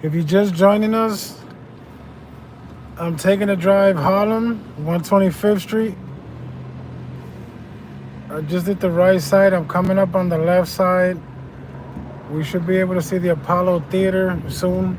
If you're just joining us, I'm taking a drive Harlem, 125th Street. I just did the right side. I'm coming up on the left side. We should be able to see the Apollo Theater soon.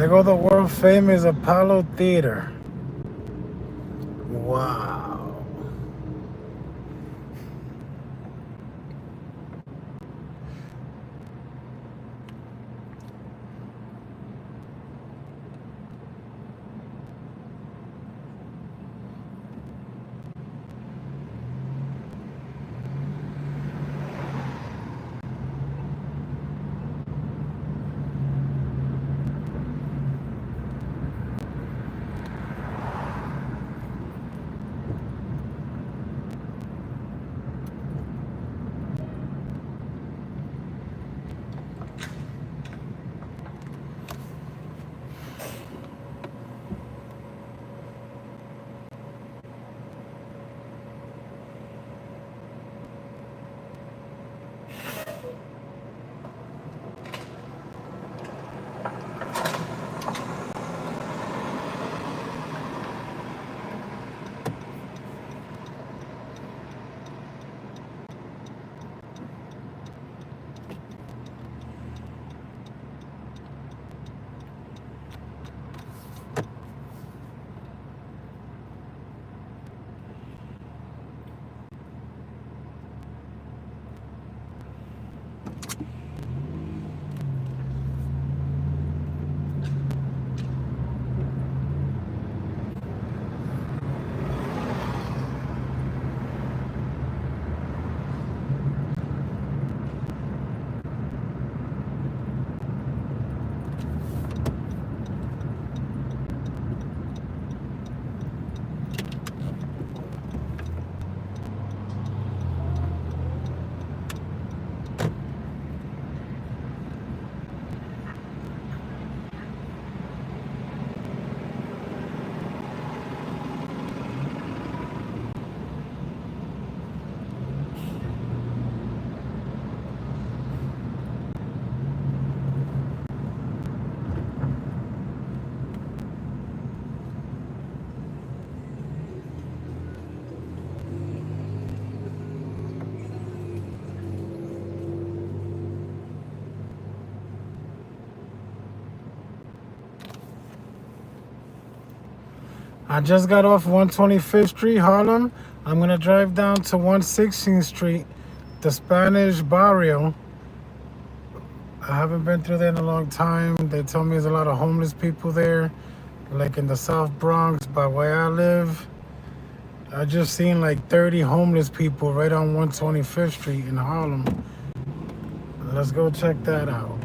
There go the world famous Apollo Theater. Wow. I just got off 125th Street, Harlem. I'm gonna drive down to 116th Street, the Spanish barrio. I haven't been through there in a long time. They told me there's a lot of homeless people there, like in the South Bronx, by where I live. I just seen like 30 homeless people right on 125th Street in Harlem. Let's go check that out.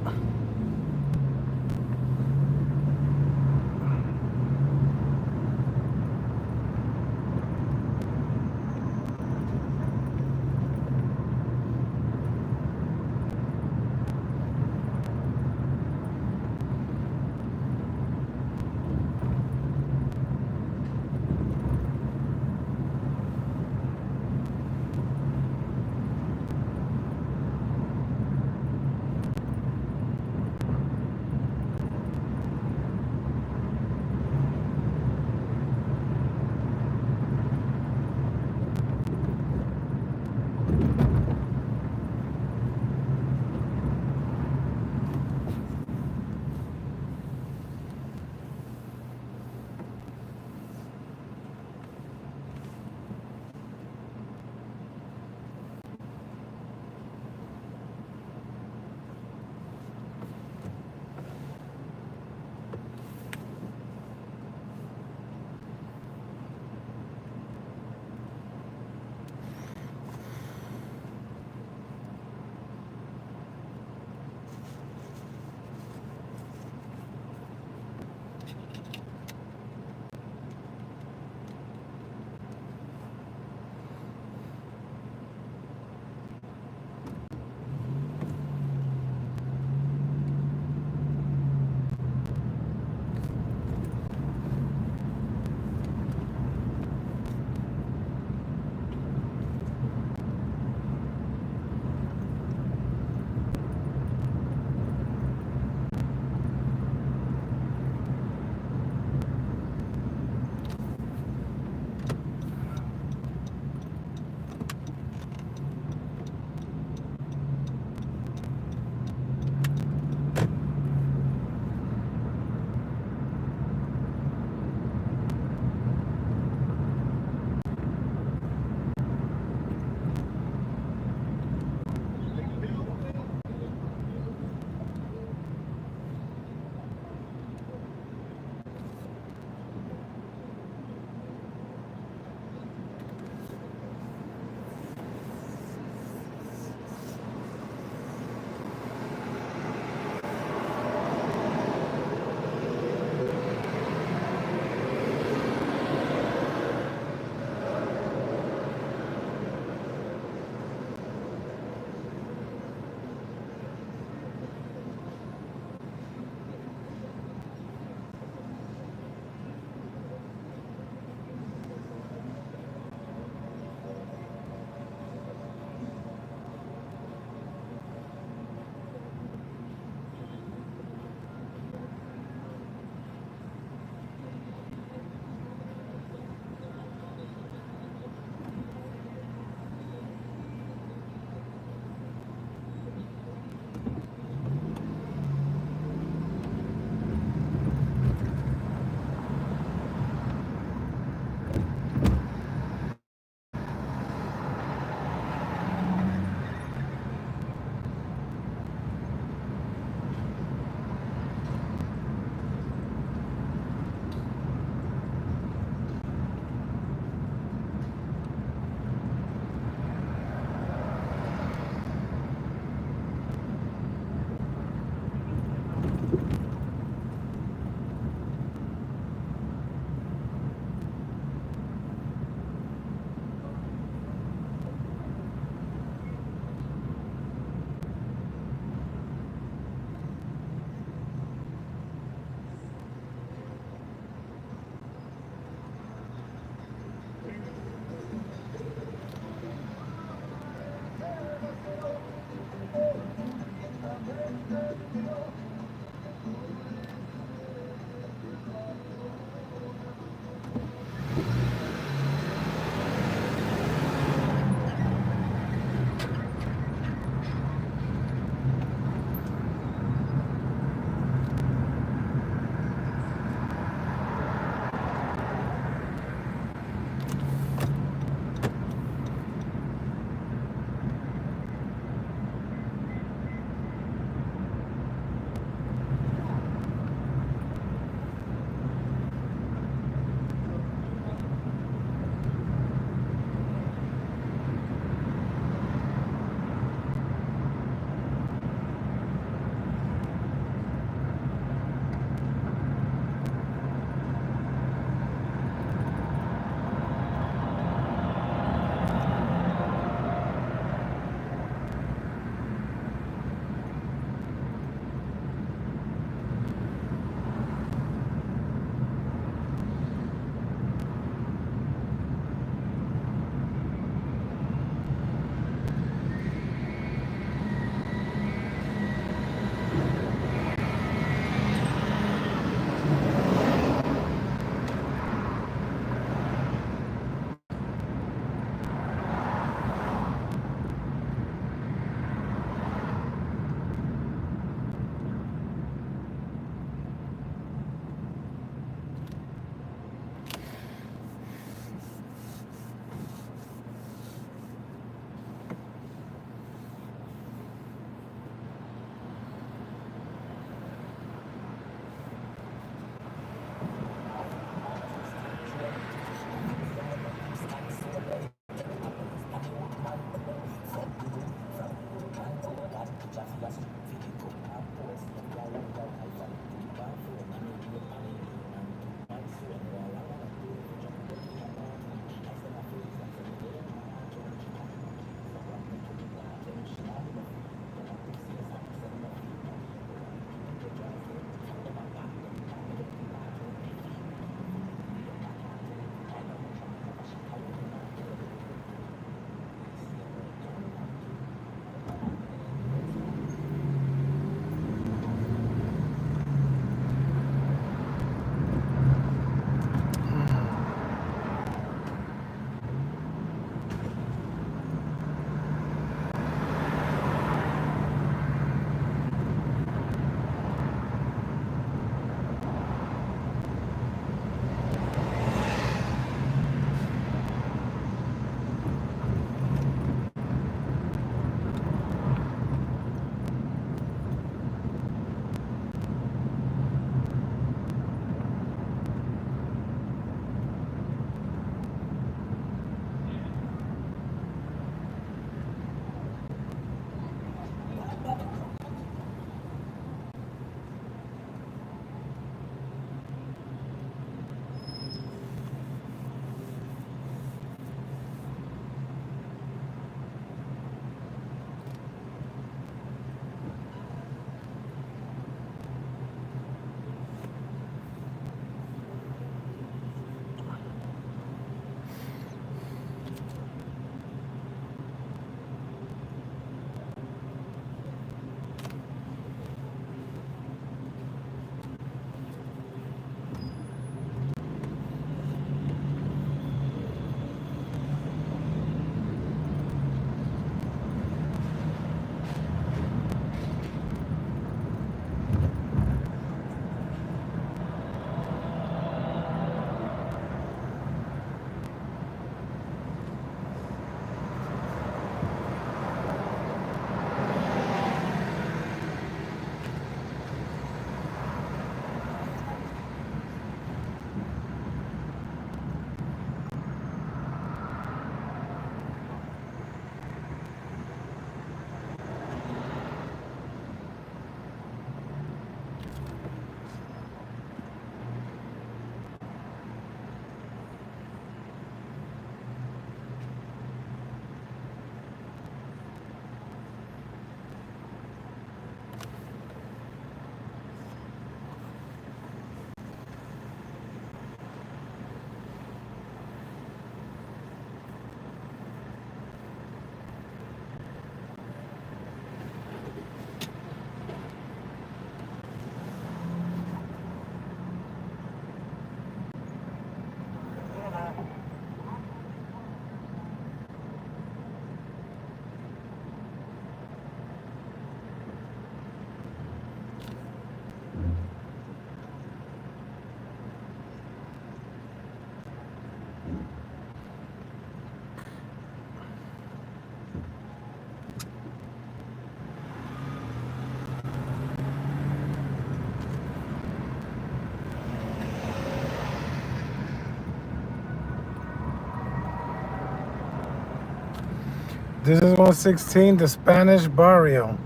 This is 116, the Spanish Barrio.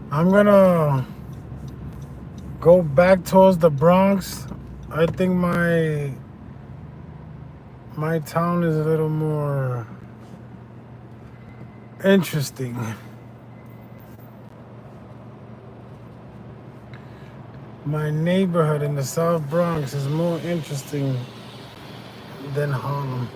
I'm gonna go back towards the Bronx. I think my town is a little more interesting. My neighborhood in the South Bronx is more interesting than Harlem.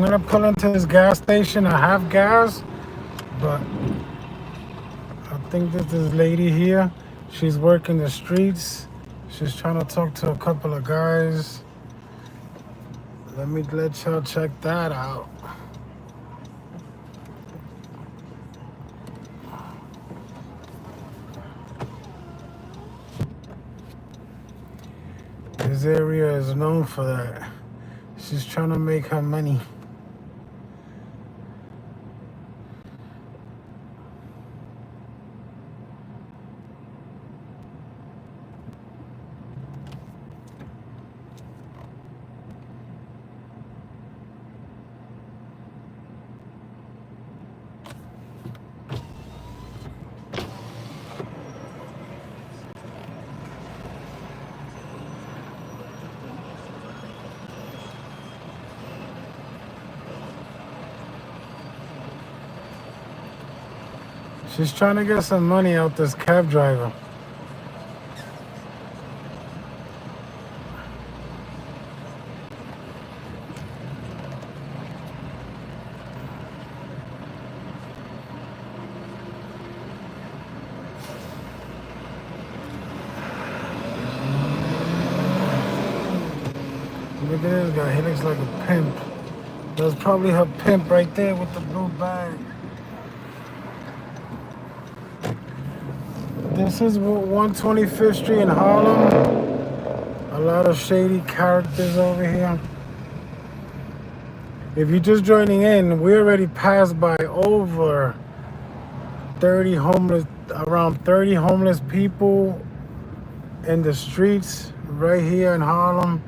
gonna pull into this gas station. I have gas, but I think that this lady here, she's working the streets. She's trying to talk to a couple of guys. Let y'all check that out. This area is known for that. She's trying to make her money. She's trying to get some money out this cab driver. Look at this guy, he looks like a pimp. That's probably her pimp right there with the blue bag. This is 125th Street in Harlem. A lot of shady characters over here. If you're just joining in, we already passed by over 30 homeless, around 30 homeless people in the streets right here in Harlem.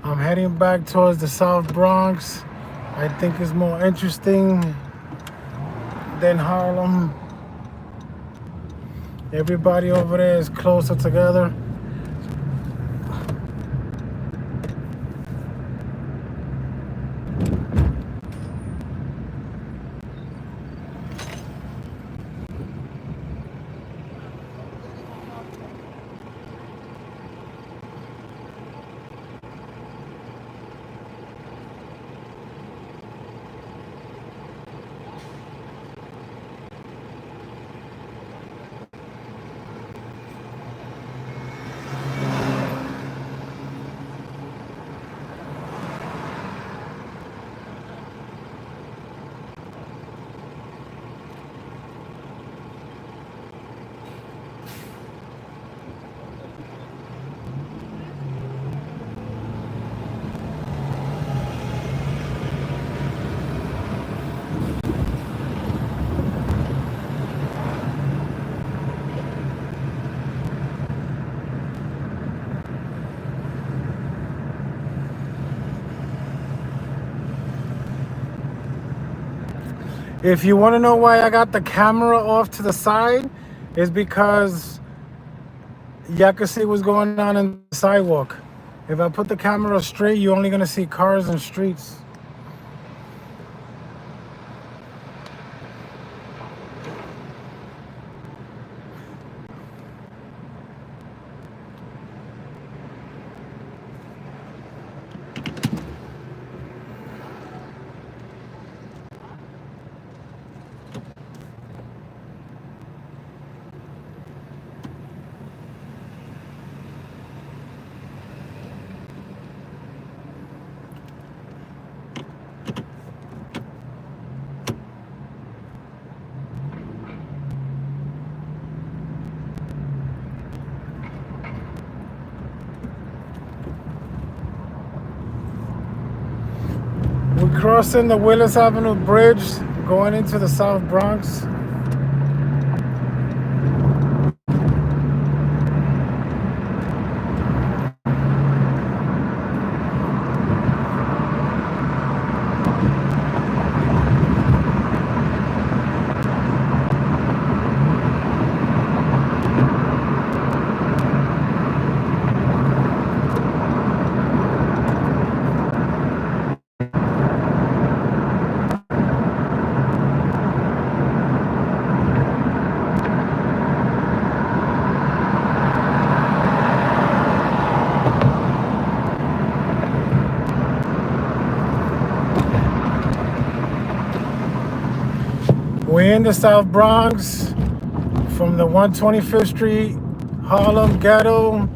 I'm heading back towards the South Bronx. I think it's more interesting than Harlem. Everybody over there is closer together. If you want to know why I got the camera off to the side, it's because y'all can see what's going on in the sidewalk. If I put the camera straight, you're only going to see cars and streets. We're crossing the Willis Avenue Bridge, going into the South Bronx. We're in the South Bronx, from the 125th Street Harlem ghetto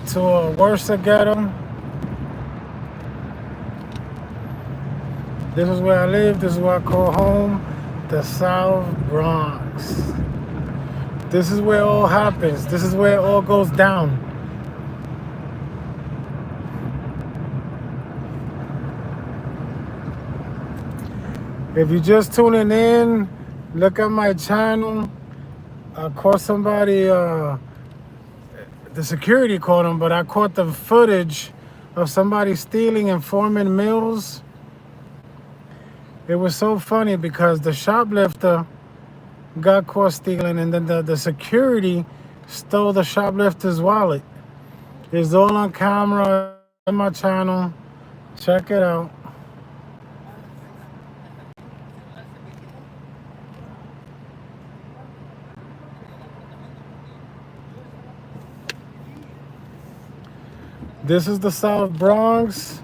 to a worse ghetto. This is where I live. This is where I call home, the South Bronx. This is where it all happens. This is where it all goes down. If you're just tuning in, look at my channel. I caught somebody, the security caught him, but I caught the footage of somebody stealing in Foreman Mills. It was so funny because the shoplifter got caught stealing, and then the security stole the shoplifter's wallet. It's all on camera on my channel. Check it out. This is the South Bronx.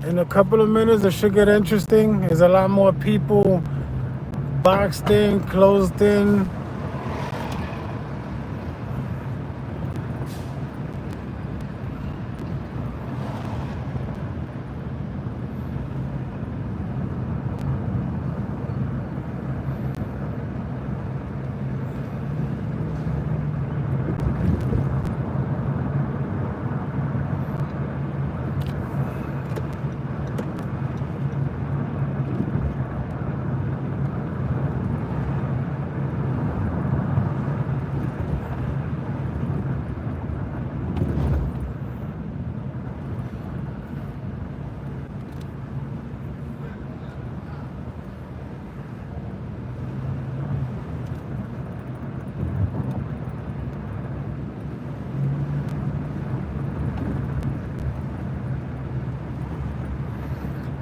In a couple of minutes, it should get interesting. There's a lot more people boxed in, closed in.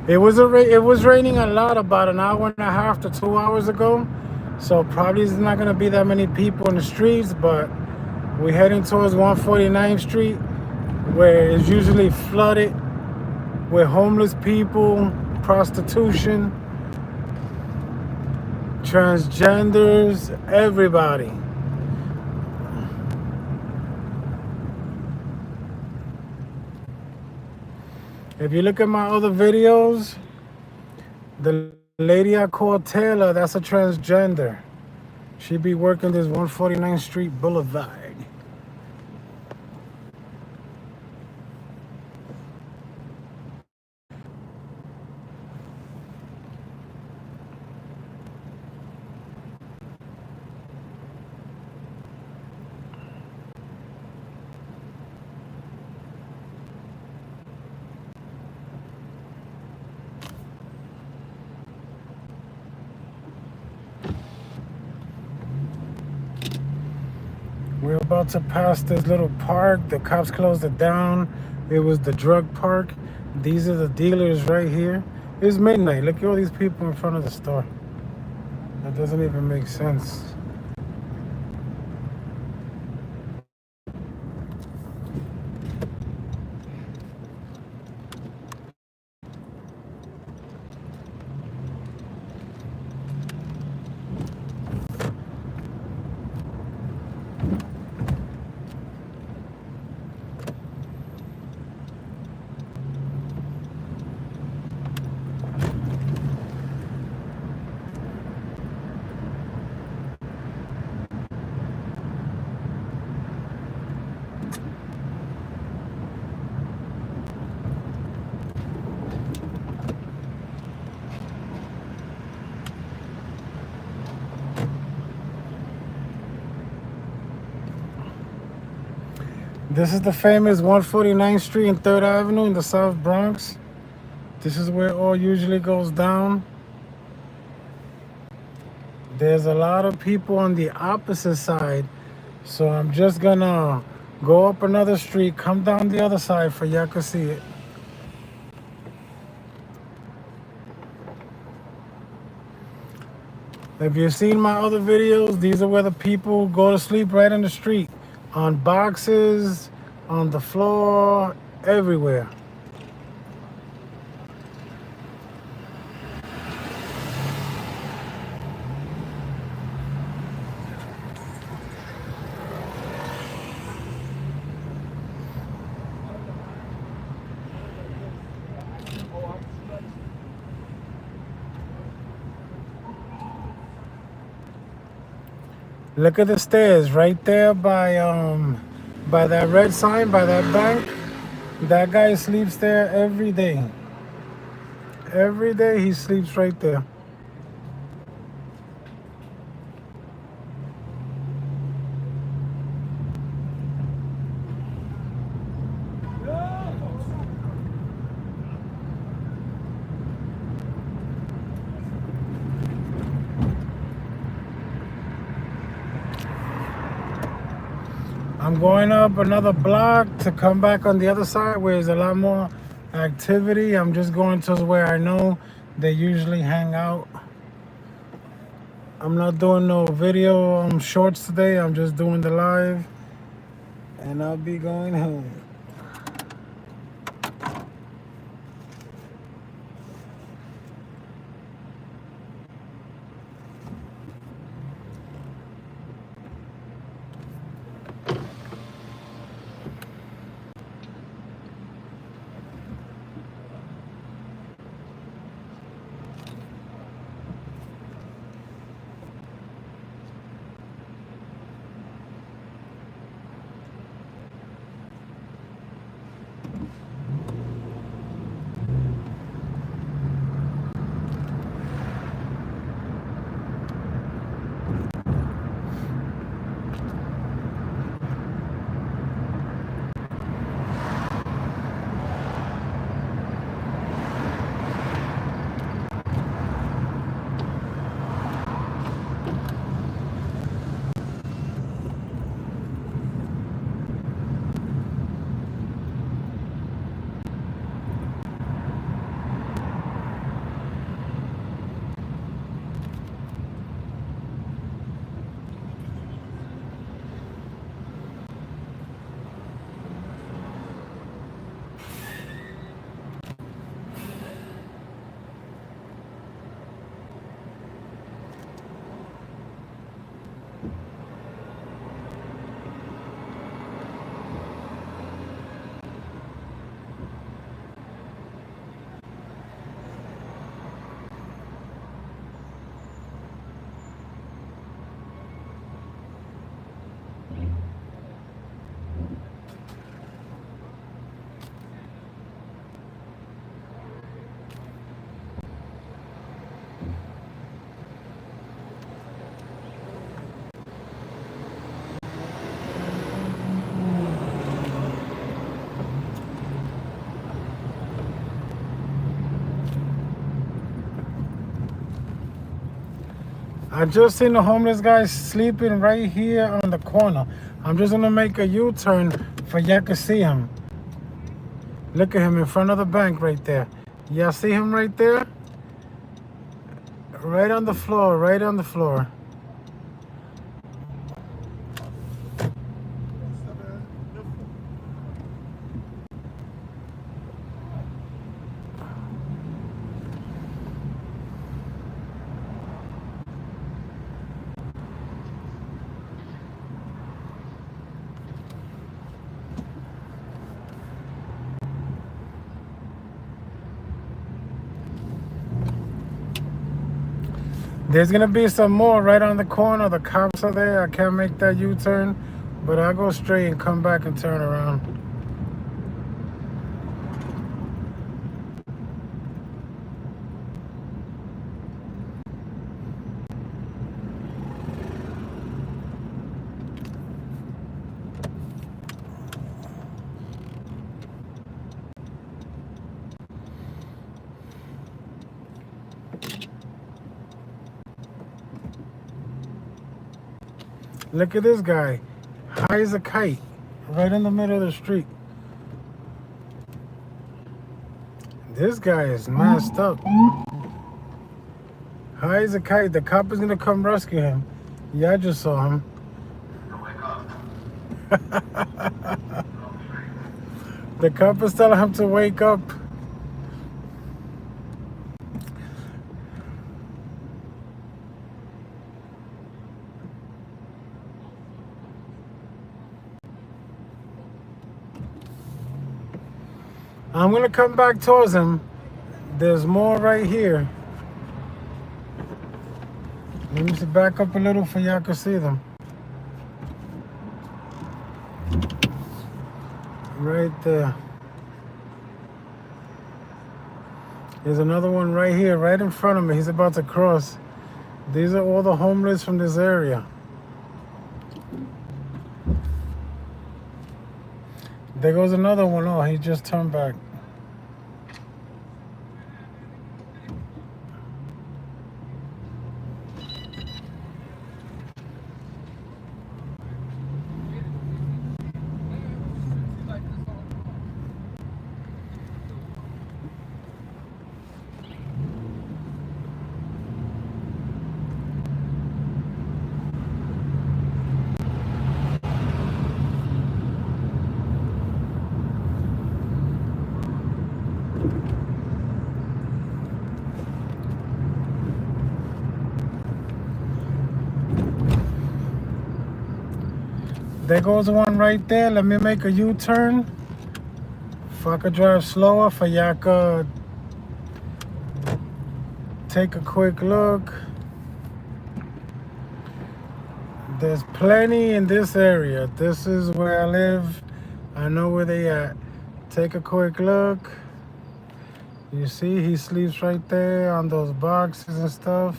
It was raining a lot about an hour and a half to 2 hours ago, so probably there's not gonna be that many people in the streets. But we're heading towards 149th Street, where it's usually flooded with homeless people, prostitution, transgenders, everybody. If you look at my other videos, the lady I call Taylor, that's a transgender. She be working this 149th Street Boulevard. We're about to pass this little park. The cops closed it down. It was the drug park. These are the dealers right here. It's midnight. Look at all these people in front of the store. That doesn't even make sense. This is the famous 149th Street and 3rd Avenue in the South Bronx. This is where it all usually goes down. There's a lot of people on the opposite side, so I'm just gonna go up another street, come down the other side for y'all to see it. If you've seen my other videos, these are where the people go to sleep, right in the street. On boxes, on the floor, everywhere. Look at the stairs right there by that red sign, by that bank. That guy sleeps there every day. Every day he sleeps right there. I'm going up another block to come back on the other side where there's a lot more activity. I'm just going to where I know they usually hang out. I'm not doing no video shorts today. I'm just doing the live, and I'll be going home. I just seen the homeless guy sleeping right here on the corner. I'm just gonna make a U-turn for y'all can see him. Look at him in front of the bank right there. Y'all see him right there? Right on the floor, right on the floor. There's gonna be some more right on the corner. The cops are there. I can't make that U-turn, but I'll go straight and come back and turn around. Look at this guy, high as a kite, right in the middle of the street. This guy is messed up. High as a kite. The cop is gonna come rescue him. Yeah, I just saw him. The cop is telling him to wake up. I'm gonna come back towards him. There's more right here. Let me back up a little for y'all can see them. Right there. There's another one right here, right in front of me. He's about to cross. These are all the homeless from this area. There goes another one. Oh, he just turned back. There goes one right there. Let me make a U-turn. If I could drive slower, for y'all could take a quick look. There's plenty in this area. This is where I live. I know where they at. Take a quick look. You see, he sleeps right there on those boxes and stuff.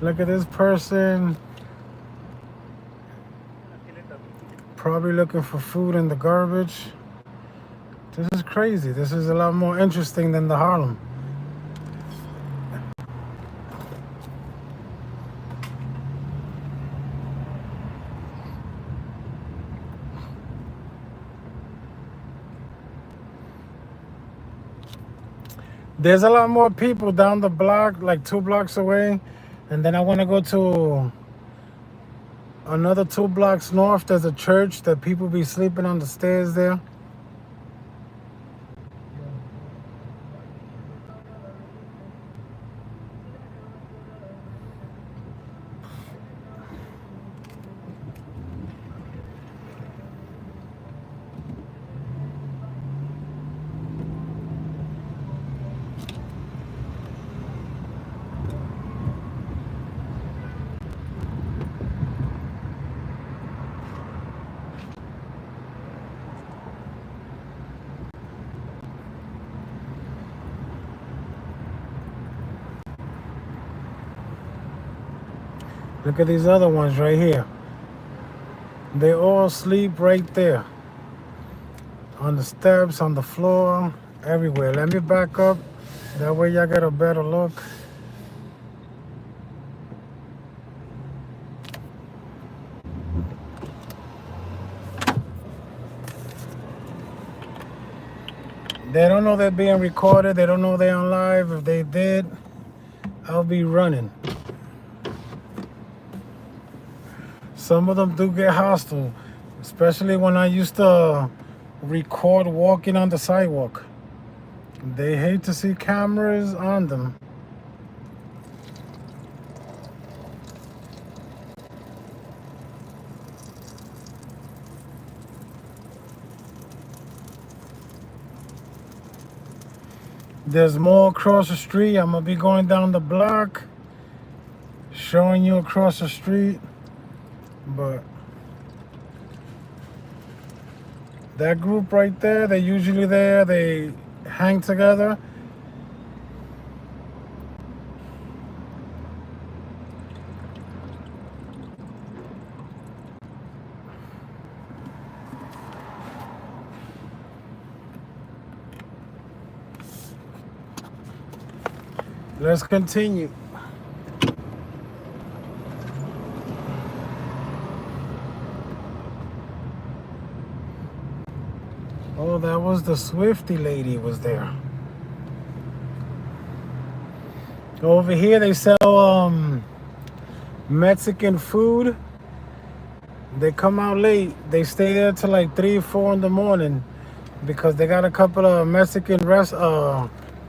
Look at this person. Probably looking for food in the garbage. This is crazy. This is a lot more interesting than the Harlem. There's a lot more people down the block, like 2 blocks away. And then I want to go to another 2 blocks north. There's a church that people be sleeping on the stairs there. Look at these other ones right here. They all sleep right there. On the steps, on the floor, everywhere. Let me back up. That way y'all get a better look. They don't know they're being recorded. They don't know they're on live. If they did, I'll be running. Some of them do get hostile, especially when I used to record walking on the sidewalk. They hate to see cameras on them. There's more across the street. I'm gonna be going down the block, showing you across the street. But that group right there, they're usually there. They hang together. Let's continue. Oh, that was the Swifty lady was there. Over here they sell Mexican food. They come out late. They stay there till like 3, 4 in the morning because they got a couple of Mexican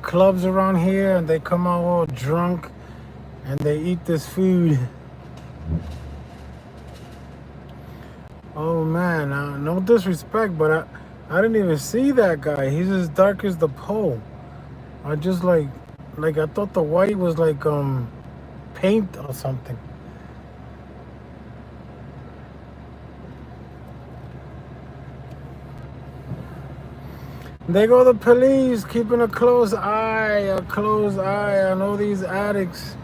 clubs around here, and they come out all drunk and they eat this food. Oh man, no disrespect, but I didn't even see that guy. He's as dark as the pole. I just like I thought the white was like paint or something. They go the police, keeping a close eye on all these addicts,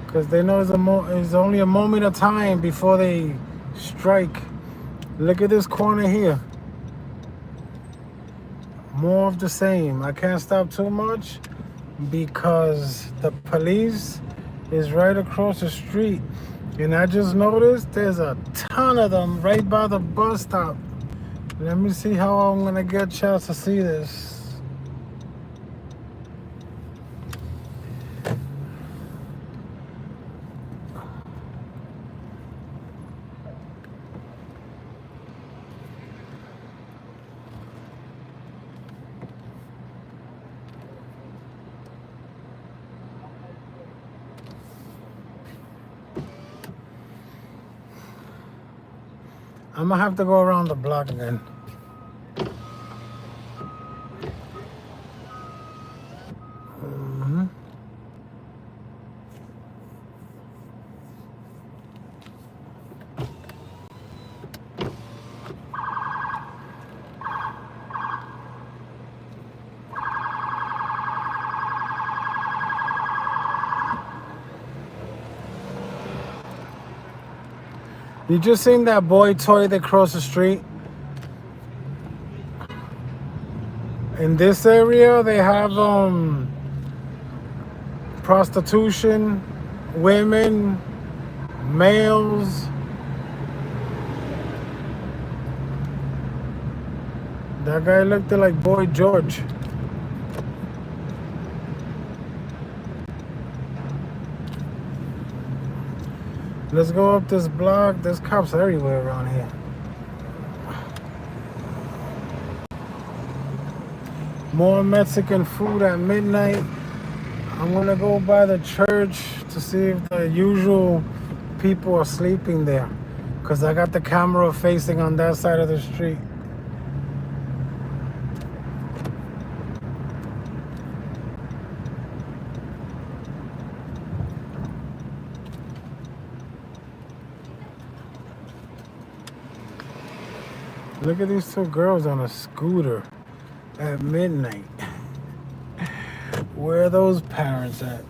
because they know it's only a moment of time before they strike. Look at this corner here. More of the same. I can't stop too much because the police is right across the street. And I just noticed there's a ton of them right by the bus stop. Let me see how I'm gonna get a chance to see this. I'm gonna have to go around the block again. You just seen that boy toy that crossed the street? In this area, they have prostitution, women, males. That guy looked like Boy George. Let's go up this block. There's cops everywhere around here. More Mexican food at midnight. I'm gonna go by the church to see if the usual people are sleeping there, because I got the camera facing on that side of the street. Look at these two girls on a scooter at midnight. Where are those parents at?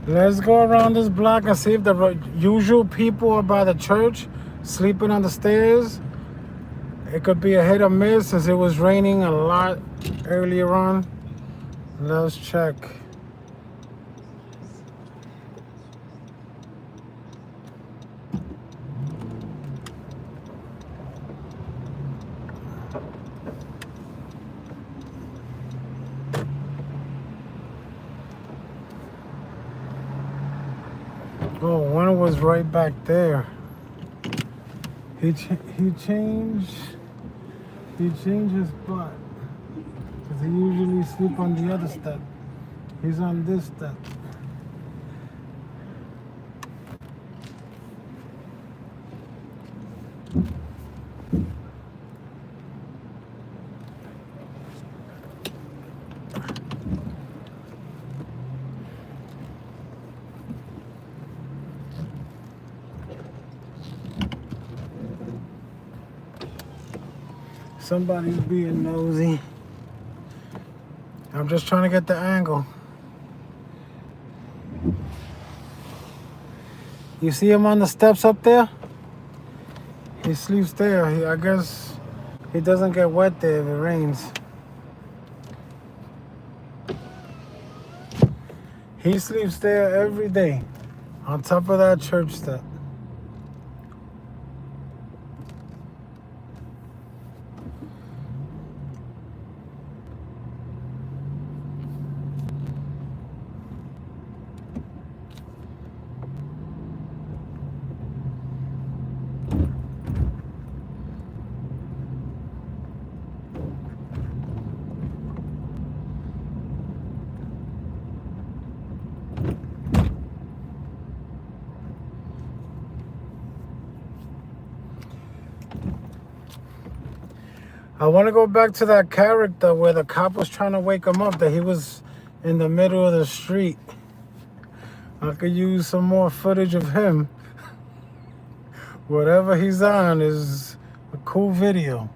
Let's go around this block and see if the usual people are by the church, sleeping on the stairs. It could be a hit or miss since it was raining a lot earlier on. Let's check. Oh, one was right back there. He changed his spot, because he usually sleep on the other step. He's on this step. Somebody's being nosy. I'm just trying to get the angle. You see him on the steps up there? He sleeps there. I guess he doesn't get wet there if it rains. He sleeps there every day, on top of that church step. I want to go back to that character where the cop was trying to wake him up, that he was in the middle of the street. I could use some more footage of him. Whatever he's on is a cool video.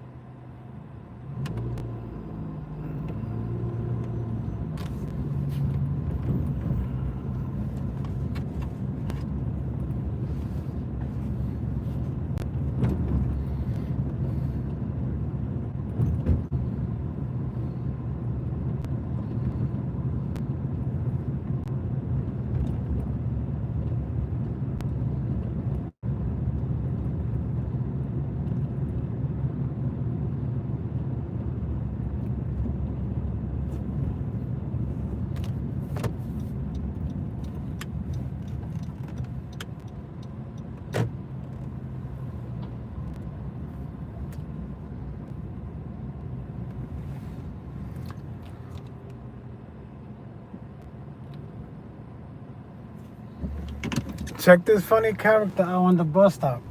Check this funny character out on the bus stop.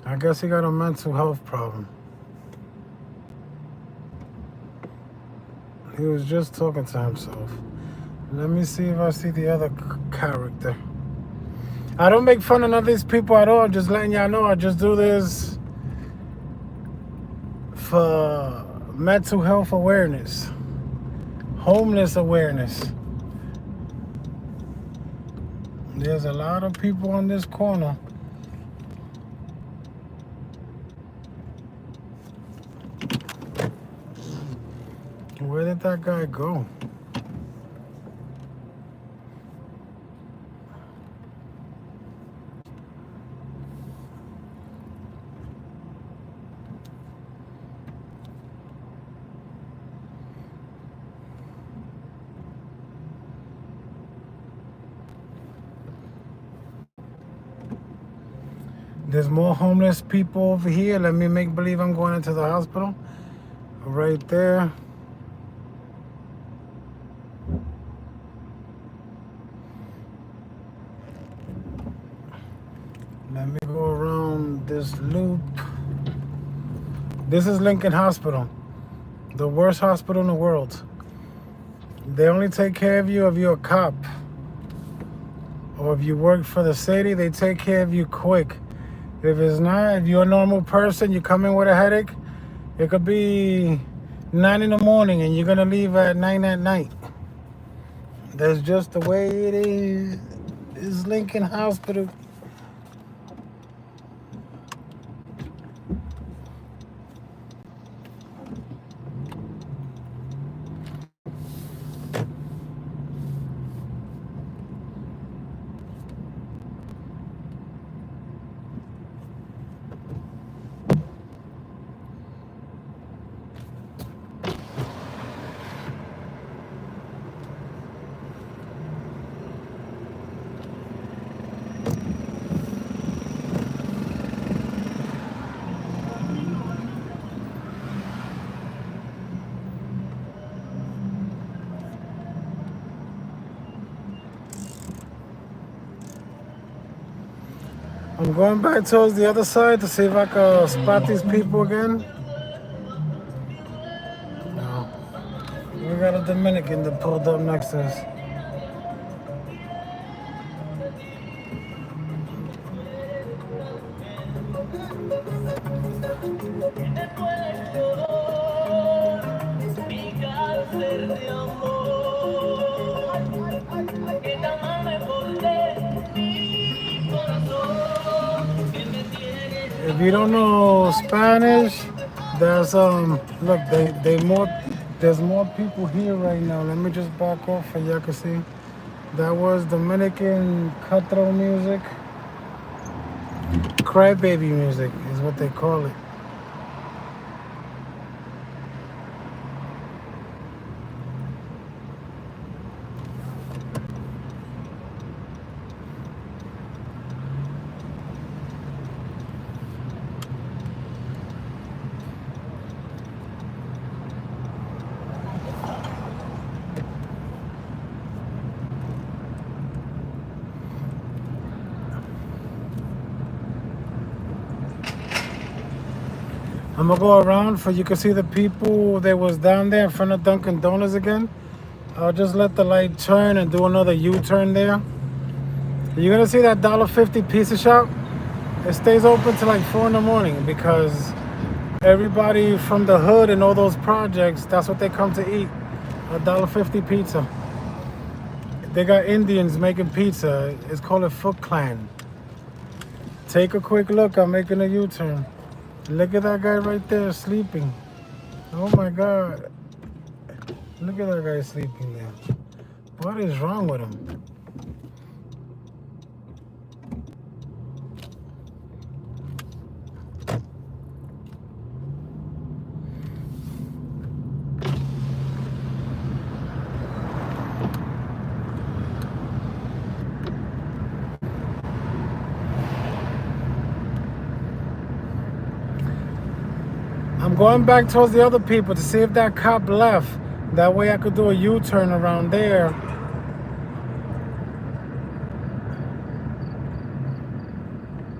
I guess he got a mental health problem. He was just talking to himself. Let me see if I see the other character. I don't make fun of none of these people at all. I'm just letting y'all know I just do this for mental health awareness, homeless awareness. There's a lot of people on this corner. Where did that guy go? There's more homeless people over here. Let me make believe I'm going into the hospital. Right there. Let me go around this loop. This is Lincoln Hospital, the worst hospital in the world. They only take care of you if you're a cop. Or if you work for the city, they take care of you quick. If it's not, if you're a normal person, you come in with a headache, it could be 9 in the morning and you're going to leave at 9 at night. That's just the way it is. It's Lincoln Hospital. I'm going back towards the other side to see if I can spot these people again. No. We got a Dominican that pulled up next to us. If you don't know Spanish, there's look, there's more people here right now. Let me just back off so y'all can see. That was Dominican cutthroat music. Crybaby music is what they call it. I'm gonna go around for you can see the people that was down there in front of Dunkin' Donuts again. I'll just let the light turn and do another U-turn there. You're gonna see that $1.50 pizza shop. It stays open till like 4 in the morning because everybody from the hood and all those projects, that's what they come to eat. A $1.50 pizza. They got Indians making pizza. It's called a Foot Clan. Take a quick look. I'm making a U-turn. Look at that guy right there sleeping. Oh my God. Look at that guy sleeping there. What is wrong with him? I'm going back towards the other people to see if that cop left. That way I could do a U-turn around there.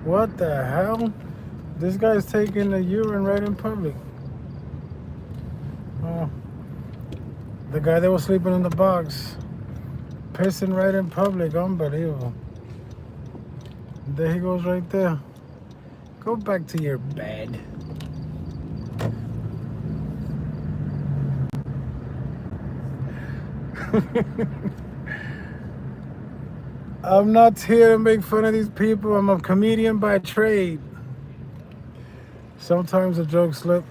What the hell? This guy's taking a urine right in public. Oh, the guy that was sleeping in the box, pissing right in public. Unbelievable. There he goes right there. Go back to your bed. I'm not here to make fun of these people. I'm a comedian by trade. Sometimes the jokes slip.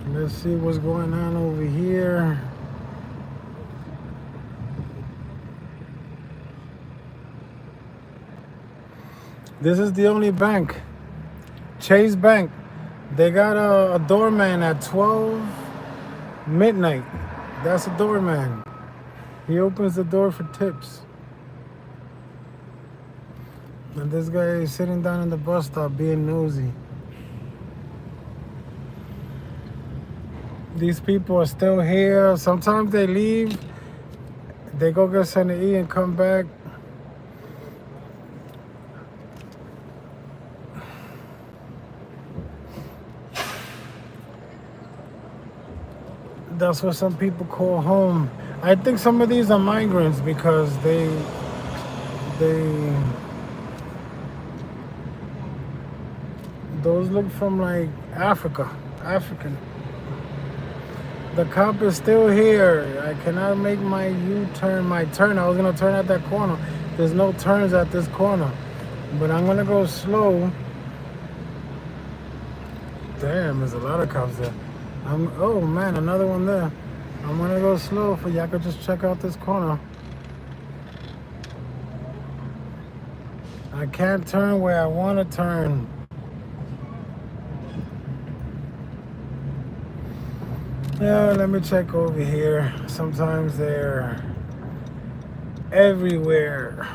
Let's see what's going on over here. This is the only bank. Chase Bank. They got a doorman at 12 midnight. That's a doorman. He opens the door for tips. And this guy is sitting down in the bus stop being nosy. These people are still here. Sometimes they leave. They go get something to eat and come back. That's what some people call home. I think some of these are migrants because those look from like African. The cop is still here. I cannot make my U-turn, I was gonna turn at that corner. There's no turns at this corner, but I'm gonna go slow. Damn, there's a lot of cops there. Oh man, another one there. I'm gonna go slow for y'all could just check out this corner. I can't turn where I want to turn. Yeah, let me check over here. Sometimes they're everywhere.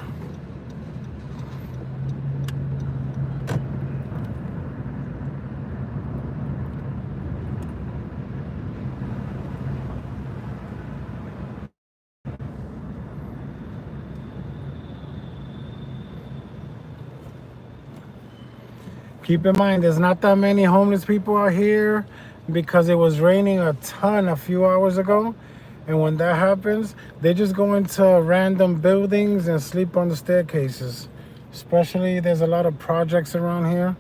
Keep in mind, there's not that many homeless people out here because it was raining a ton a few hours ago. And when that happens, they just go into random buildings and sleep on the staircases. Especially, there's a lot of projects around here.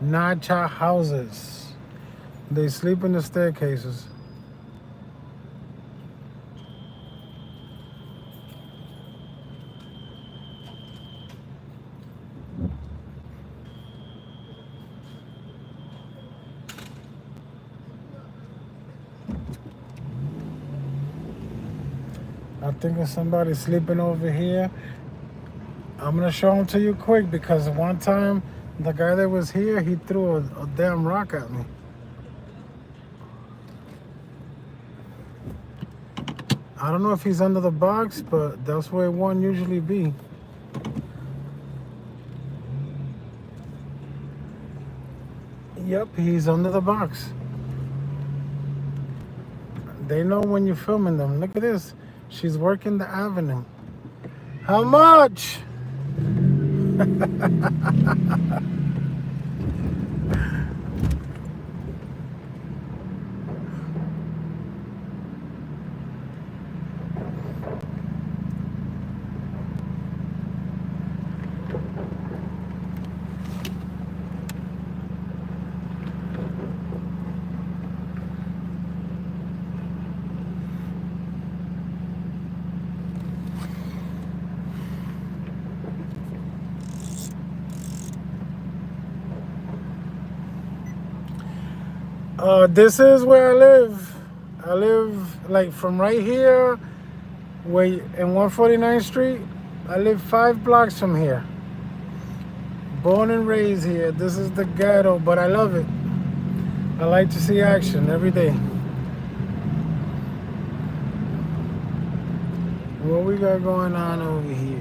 Nacha houses. They sleep in the staircases. I think there's somebody sleeping over here. I'm gonna show them to you quick because one time the guy that was here, he threw a damn rock at me. I don't know if he's under the box, but that's where one usually be. Yep, he's under the box. They know when you're filming them. Look at this. She's working the avenue. How much? This is where I live. I live like from right here, where in 149th Street. I live 5 blocks from here. Born and raised here. This is the ghetto, but I love it. I like to see action every day. What we got going on over here?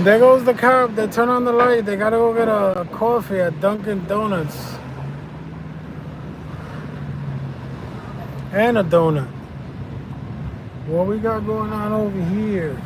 There goes the cop. They turn on the light. They gotta go get a coffee at Dunkin' Donuts. And a donut. What we got going on over here?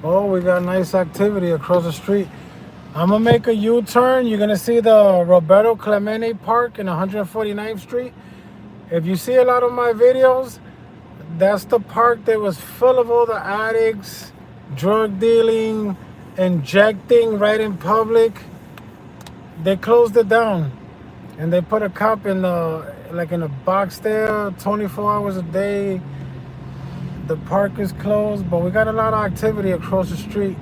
Oh, we got nice activity across the street. I'm gonna make a U-turn. You're gonna see the Roberto Clemente Park in 149th Street. If you see a lot of my videos, that's the park that was full of all the addicts, drug dealing, injecting right in public. They closed it down, and they put a cop in in a box there, 24 hours a day. The park is closed, but we got a lot of activity across the street.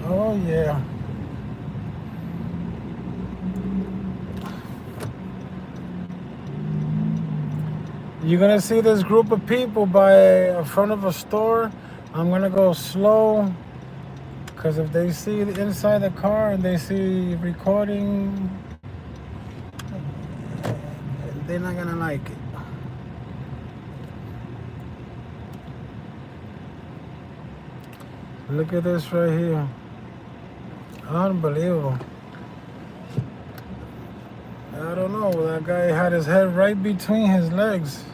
Oh yeah. You're gonna see this group of people by in front of a store. I'm gonna go slow, because if they see inside the car and they see recording, they're not gonna like it. Look at this right here. Unbelievable. I don't know. That guy had his head right between his legs.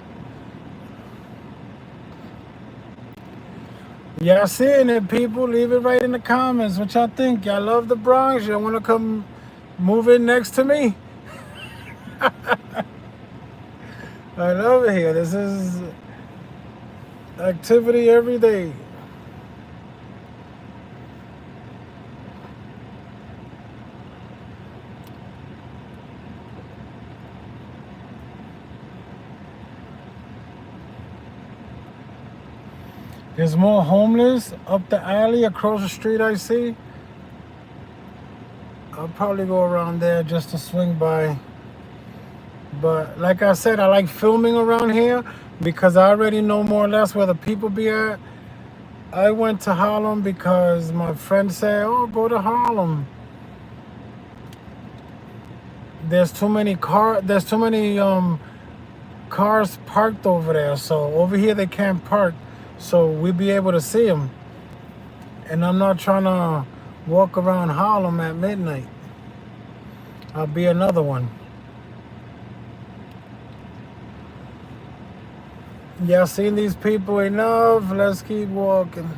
Y'all seeing it, people? Leave it right in the comments. What y'all think? Y'all love the Bronx? Y'all want to come move in next to me? I love it here. This is activity every day. There's more homeless up the alley across the street I see. I'll probably go around there just to swing by. But like I said, I like filming around here because I already know more or less where the people be at. I went to Harlem because my friend said, oh, go to Harlem. There's too many cars parked over there. So over here they can't park. So we'll be able to see them. And I'm not trying to walk around Harlem at midnight. I'll be another one. Y'all seen these people enough? Let's keep walking.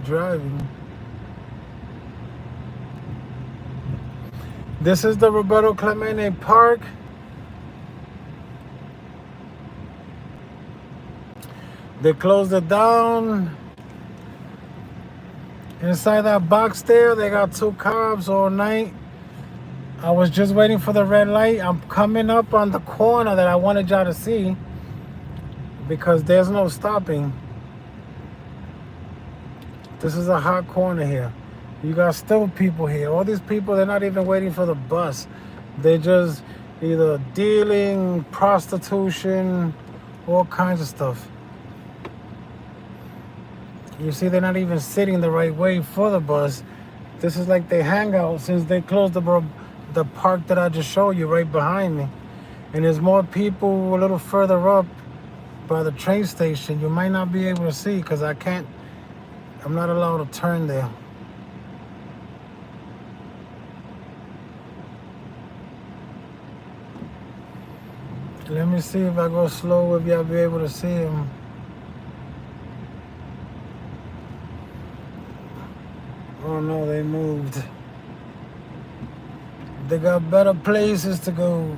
driving. This is the Roberto Clemente Park. They closed it down. Inside that box there, they got 2 cops all night. I was just waiting for the red light. I'm coming up on the corner that I wanted y'all to see because there's no stopping. This is a hot corner here. You got still people here. All these people, they're not even waiting for the bus. They're just either dealing, prostitution, all kinds of stuff. You see, they're not even sitting the right way for the bus. This is like they hang out since they closed the park that I just showed you right behind me. And there's more people a little further up by the train station. You might not be able to see because I'm not allowed to turn there. Let me see if I go slow, if y'all be able to see him. Oh no, they moved. They got better places to go.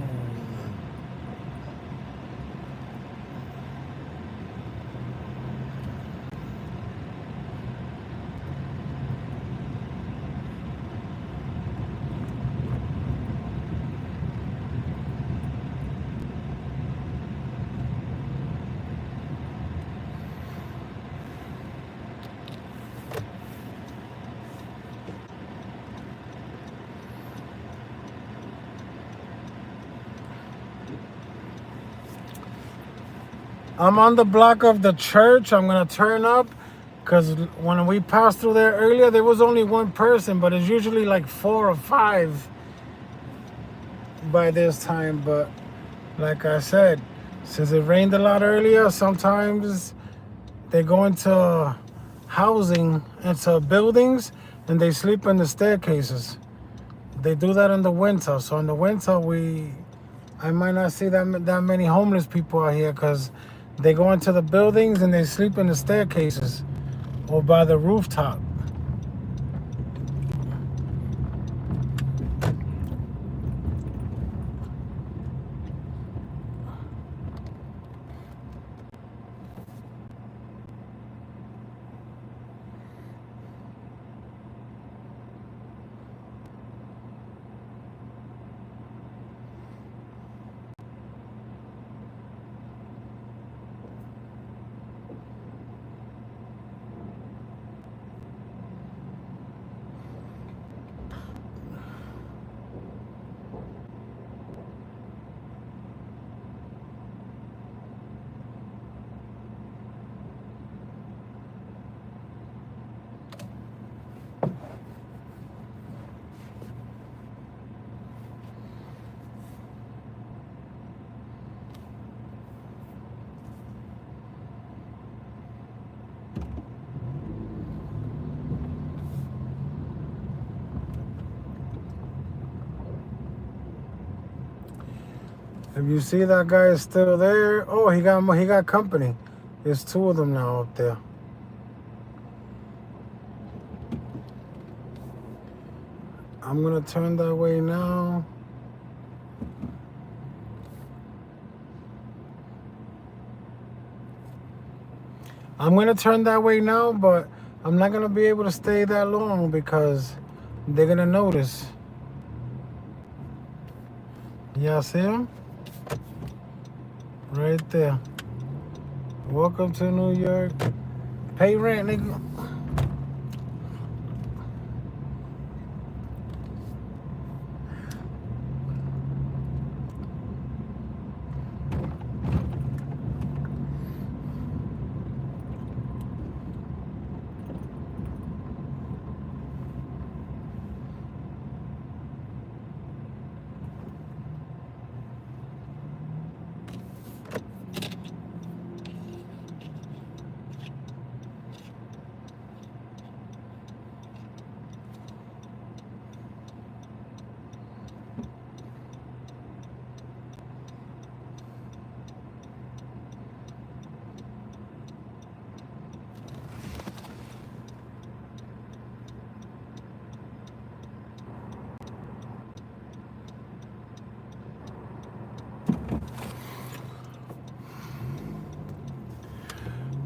I'm on the block of the church. I'm gonna turn up because when we passed through there earlier, there was only 1 person, but it's usually like 4 or 5 by this time. But like I said, since it rained a lot earlier, sometimes they go into housing, into buildings, and they sleep in the staircases. They do that in the winter. So in the winter, I might not see that many homeless people out here because they go into the buildings and they sleep in the staircases or by the rooftop. If you see that guy is still there, oh, he got company. There's 2 of them now up there. I'm gonna turn that way now. I'm gonna turn that way now, but I'm not gonna be able to stay that long because they're gonna notice. Y'all see him? Right there. Welcome to New York. Pay rent, nigga.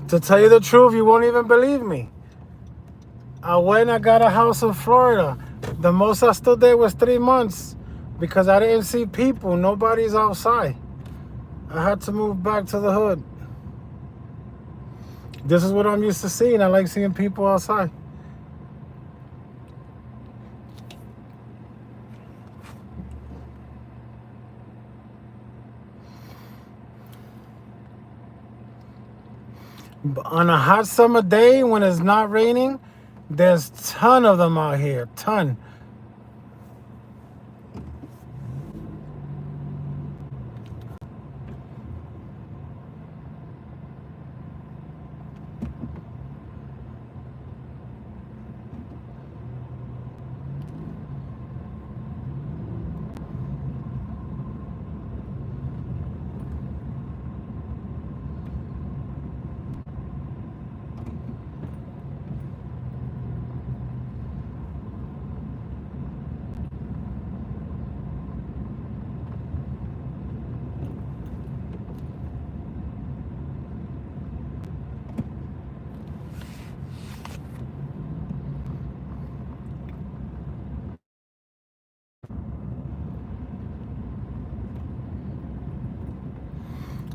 To tell you the truth, you won't even believe me. I went, I got a house in Florida. The most I stood there was 3 months because I didn't see people. Nobody's outside. I had to move back to the hood. This is what I'm used to seeing. I like seeing people outside. On a hot summer day when it's not raining, there's a ton of them out here. Ton.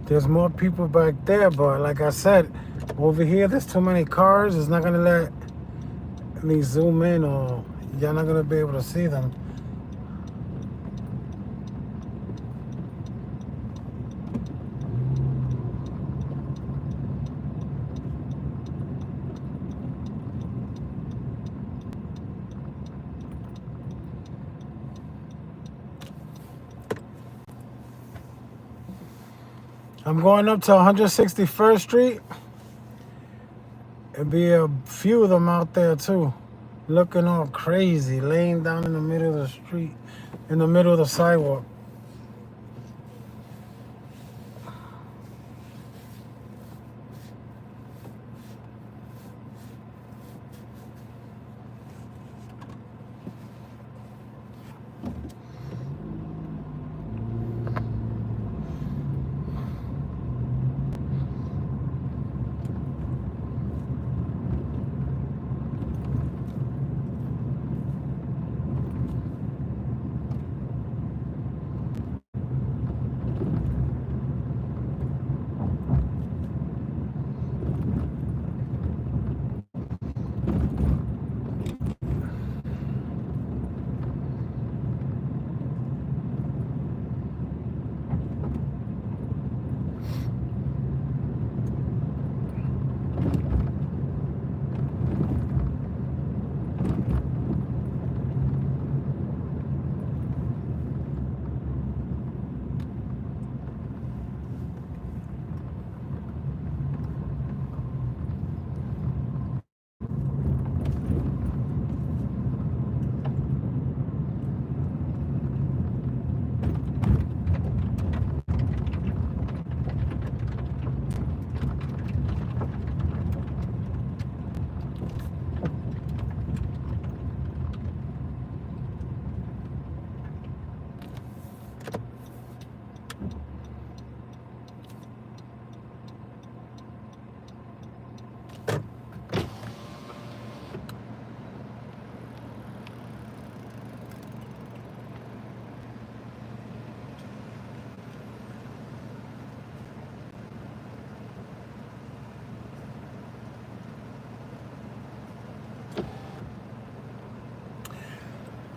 There's more people back there, but like I said, over here there's too many cars. It's not gonna let me zoom in, or you're not gonna be able to see them. I'm going up to 161st Street. There'll be a few of them out there too, looking all crazy, laying down in the middle of the street, in the middle of the sidewalk.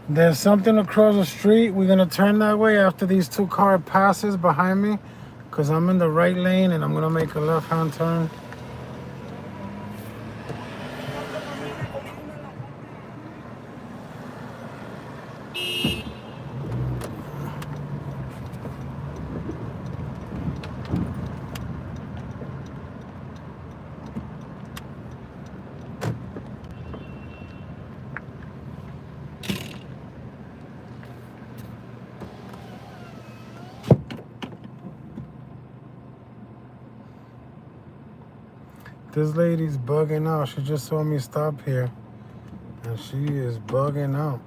There's something across the street. We're gonna turn that way after these 2 car passes behind me, because I'm in the right lane and I'm gonna make a left-hand turn. This lady's bugging out. She just saw me stop here, and she is bugging out.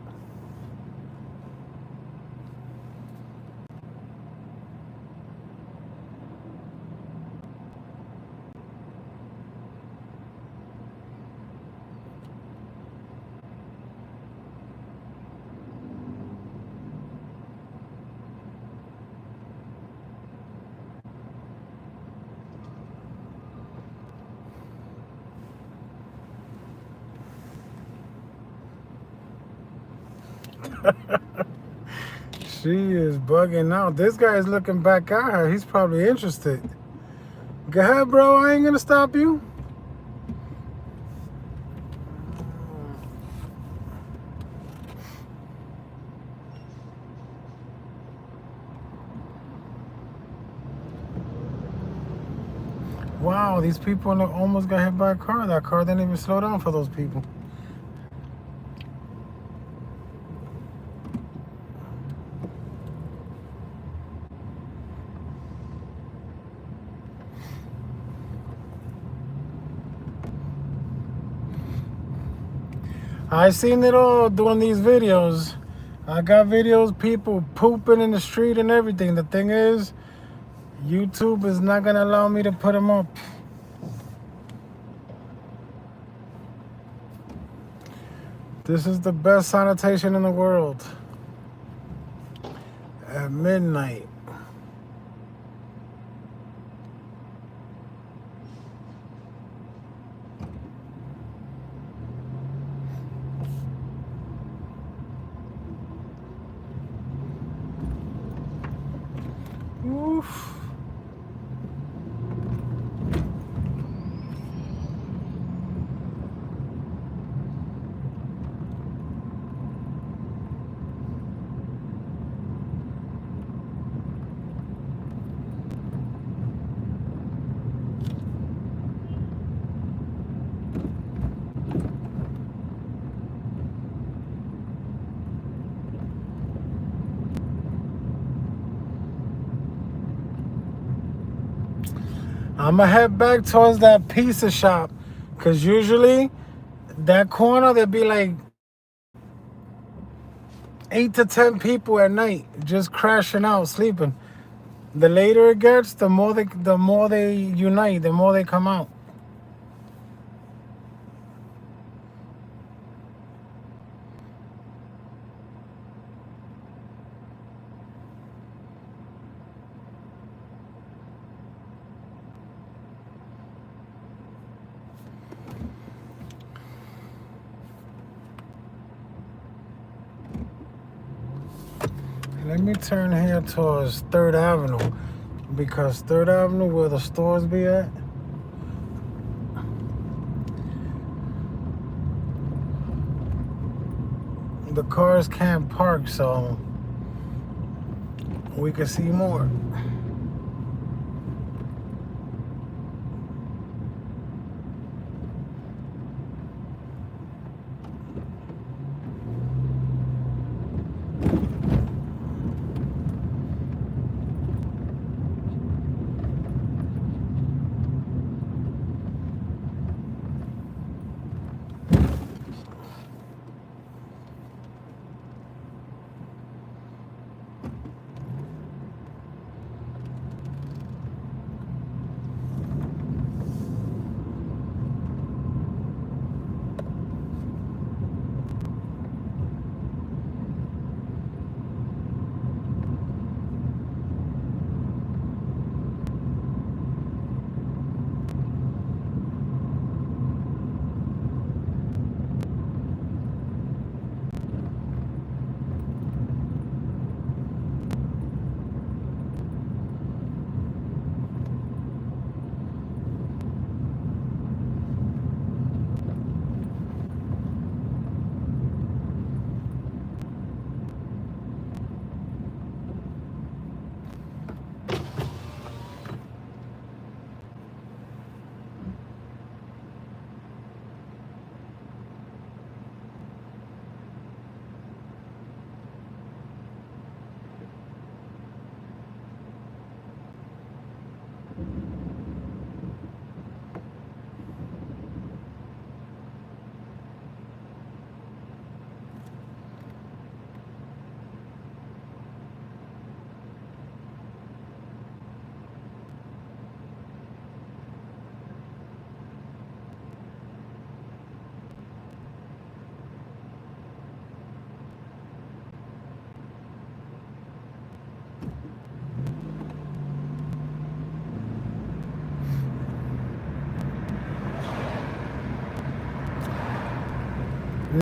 She is bugging out. This guy is looking back at her. He's probably interested. Go ahead, bro. I ain't gonna stop you. Wow, these people almost got hit by a car. That car didn't even slow down for those people. I seen it all doing these videos. I got videos, people pooping in the street and everything. The thing is, YouTube is not gonna allow me to put them up. This is the best sanitation in the world. At midnight. Oof. I'm gonna head back towards that pizza shop, because usually that corner there'd be like 8 to 10 people at night just crashing out, sleeping. The later it gets, the more they unite, the more they come out. Let me turn here towards 3rd Avenue, because 3rd Avenue, where the stores be at, the cars can't park, so we can see more.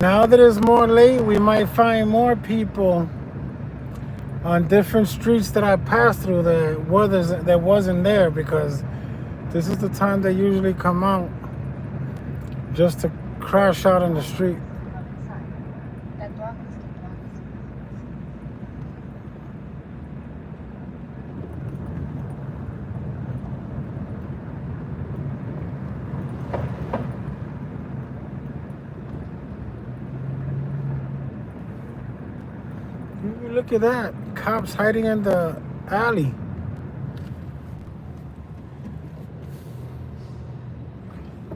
Now that it's more late, we might find more people on different streets that I passed through that wasn't there, because this is the time they usually come out just to crash out in the street. Look at that. Cops hiding in the alley.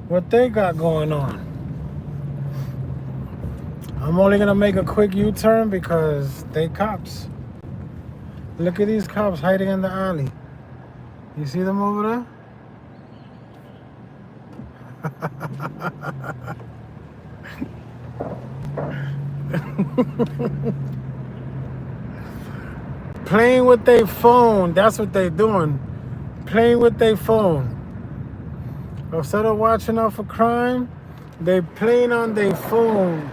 What they got going on? I'm only gonna make a quick U-turn because they cops. Look at these cops hiding in the alley. You see them over there? Playing with their phone. That's what they doing. Playing with their phone. Instead of watching out for crime, they playing on their phone.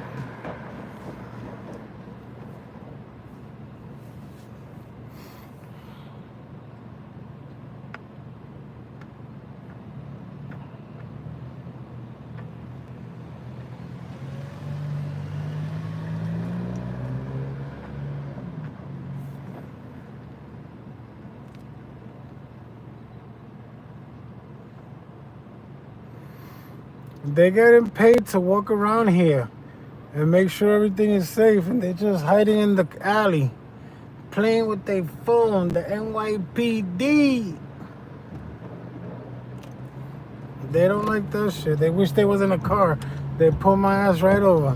They're getting paid to walk around here and make sure everything is safe, and they're just hiding in the alley, playing with their phone. The NYPD. They don't like that shit. They wish they was in a car. They pull my ass right over.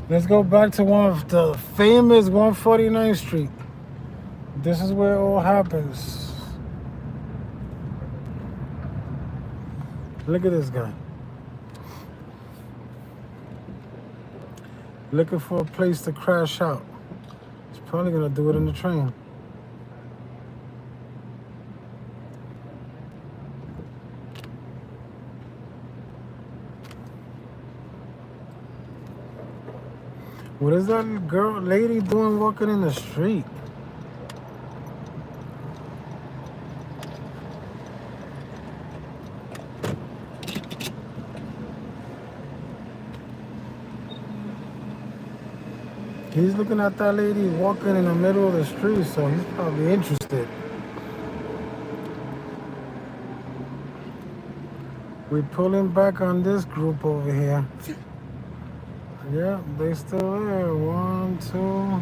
Let's go back to one of the famous 149th Street. This is where it all happens. Look at this guy. Looking for a place to crash out. He's probably gonna do it in the train. What is that lady doing walking in the street? He's looking at that lady walking in the middle of the street, so he's probably interested. We're pulling back on this group over here. Yeah, they still there. 1, 2.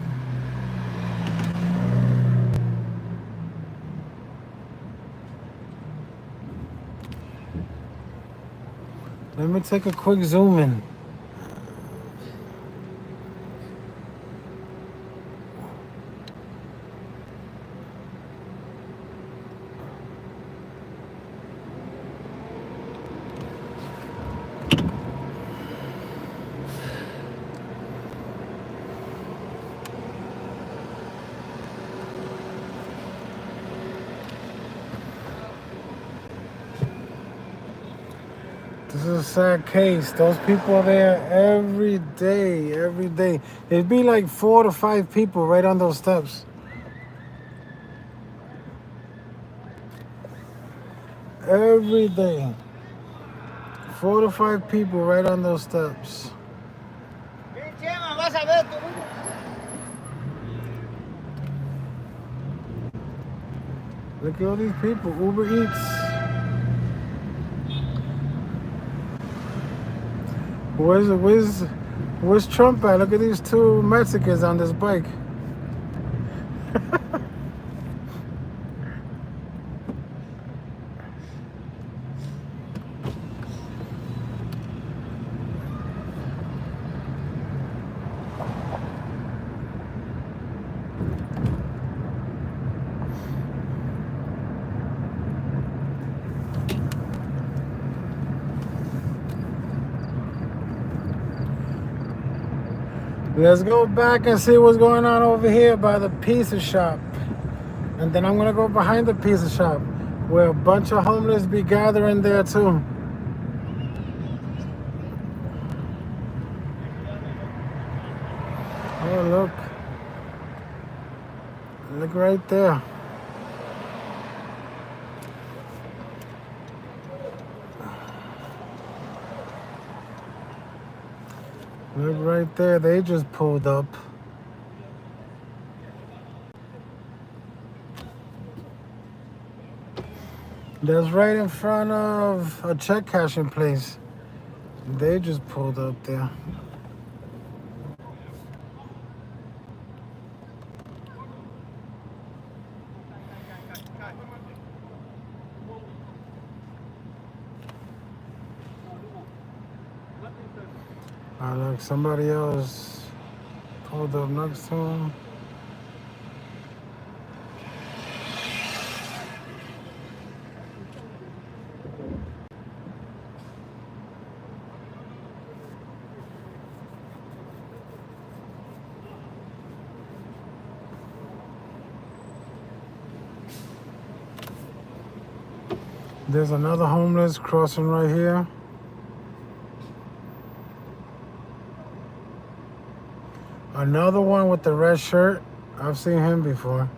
Let me take a quick zoom in. This is a sad case. Those people are there every day, every day. It'd be like 4 to 5 people right on those steps. Every day. 4 to 5 people right on those steps. Look at all these people. Uber Eats. Where's Trump at? Look at these 2 Mexicans on this bike. Let's go back and see what's going on over here by the pizza shop. And then I'm going to go behind the pizza shop where a bunch of homeless be gathering there too. Oh, look. Look right there. Look right there, they just pulled up. That's right in front of a check cashing place. They just pulled up there. Oh, look, somebody else pulled up next to him. There's another homeless crossing right here. Another one with the red shirt. I've seen him before.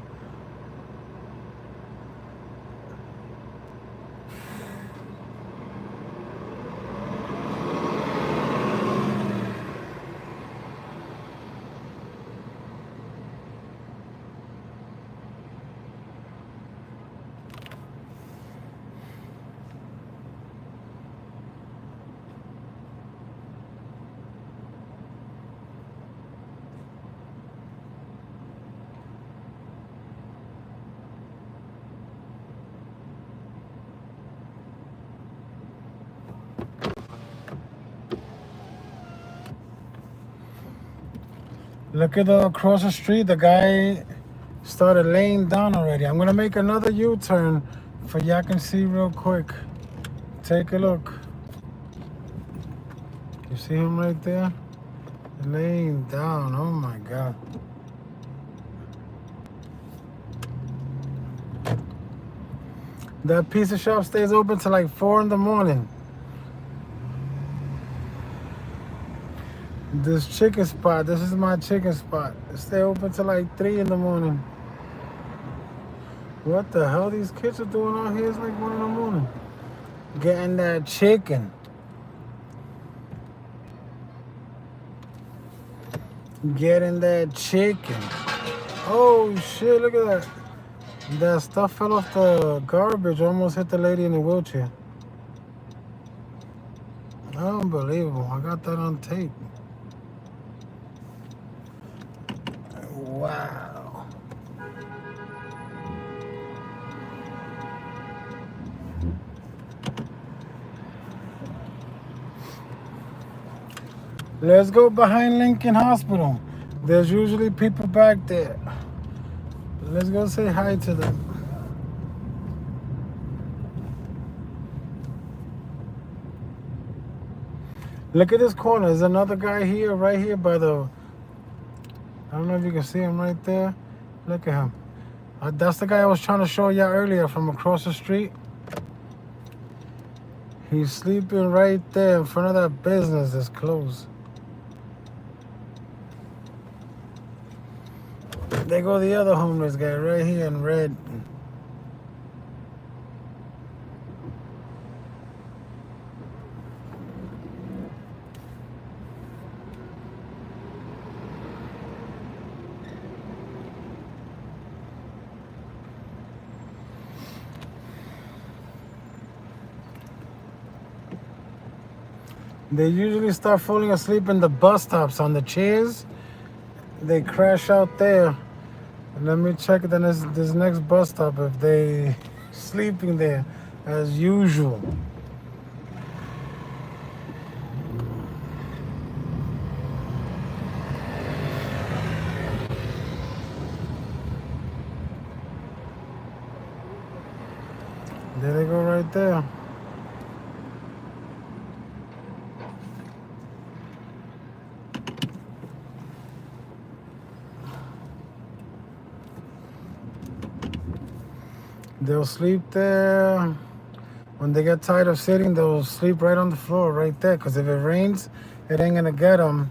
Look at across the street, the guy started laying down already. I'm gonna make another U-turn for y'all can see real quick. Take a look. You see him right there? Laying down, oh my God. That pizza shop stays open till like 4 in the morning. This chicken spot, this is my chicken spot. It stay open till like 3 in the morning. What the hell these kids are doing out here? It's like 1 in the morning. Getting that chicken. Getting that chicken. Oh shit, look at that. That stuff fell off the garbage, almost hit the lady in the wheelchair. Unbelievable, I got that on tape. Wow. Let's go behind Lincoln Hospital. There's usually people back there. Let's go say hi to them. Look at this corner. There's another guy here, right here by the... I don't know if you can see him right there. Look at him. That's the guy I was trying to show you earlier from across the street. He's sleeping right there in front of that business that's closed. There go the other homeless guy right here in red. They usually start falling asleep in the bus stops on the chairs. They crash out there. And let me check this next bus stop if they sleeping there as usual. There they go right there. They'll sleep there. When they get tired of sitting, they'll sleep right on the floor right there. Because if it rains, it ain't going to get them.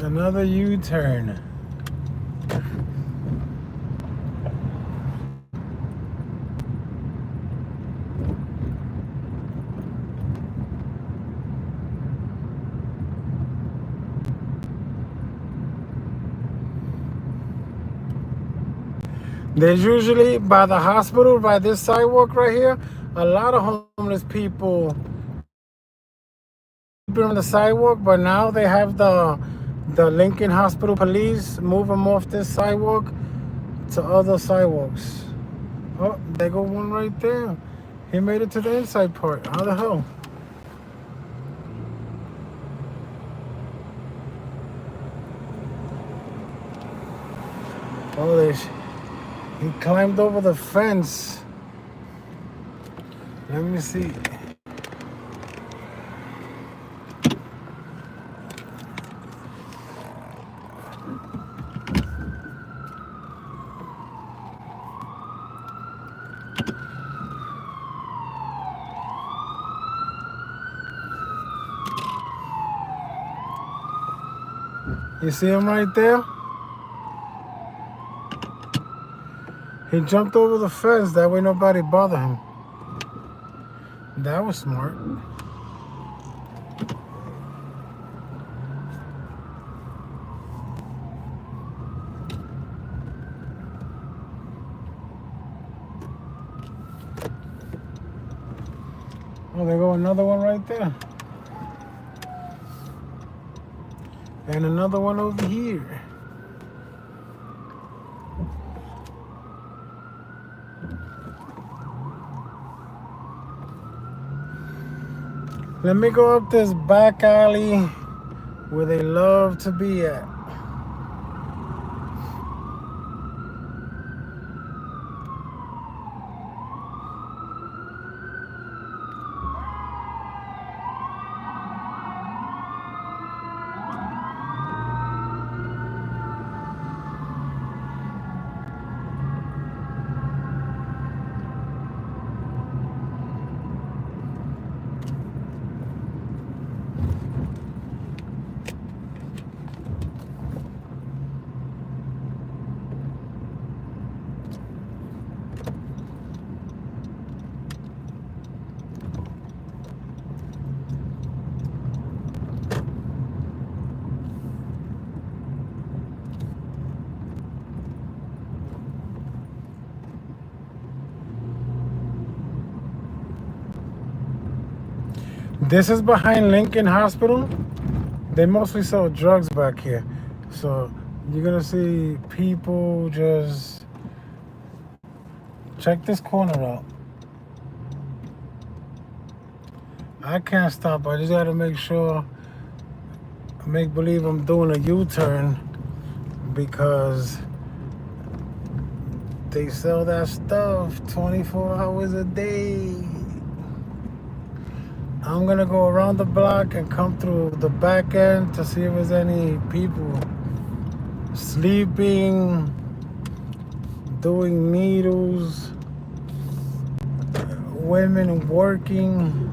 Another U-turn. There's usually, by the hospital, by this sidewalk right here, a lot of homeless people on the sidewalk, but now they have the Lincoln Hospital police move them off this sidewalk to other sidewalks. Oh, there go one right there. He made it to the inside part. How the hell? Oh, he climbed over the fence. Let me see. You see him right there? He jumped over the fence. That way nobody bother him. That was smart. Oh, there go another one right there. And another one over here. Let me go up this back alley where they love to be at. This is behind Lincoln Hospital. They mostly sell drugs back here. So you're gonna see people just check this corner out. I can't stop. I just gotta make believe I'm doing a U-turn because they sell that stuff 24 hours a day. I'm gonna go around the block and come through the back end to see if there's any people sleeping, doing needles, women working.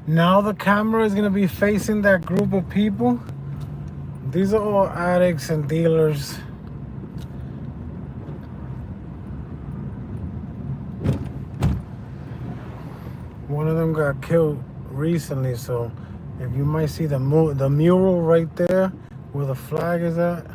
Now the camera is gonna be facing that group of people. These are all addicts and dealers. One of them got killed recently, so if you might see the mural right there where the flag is at.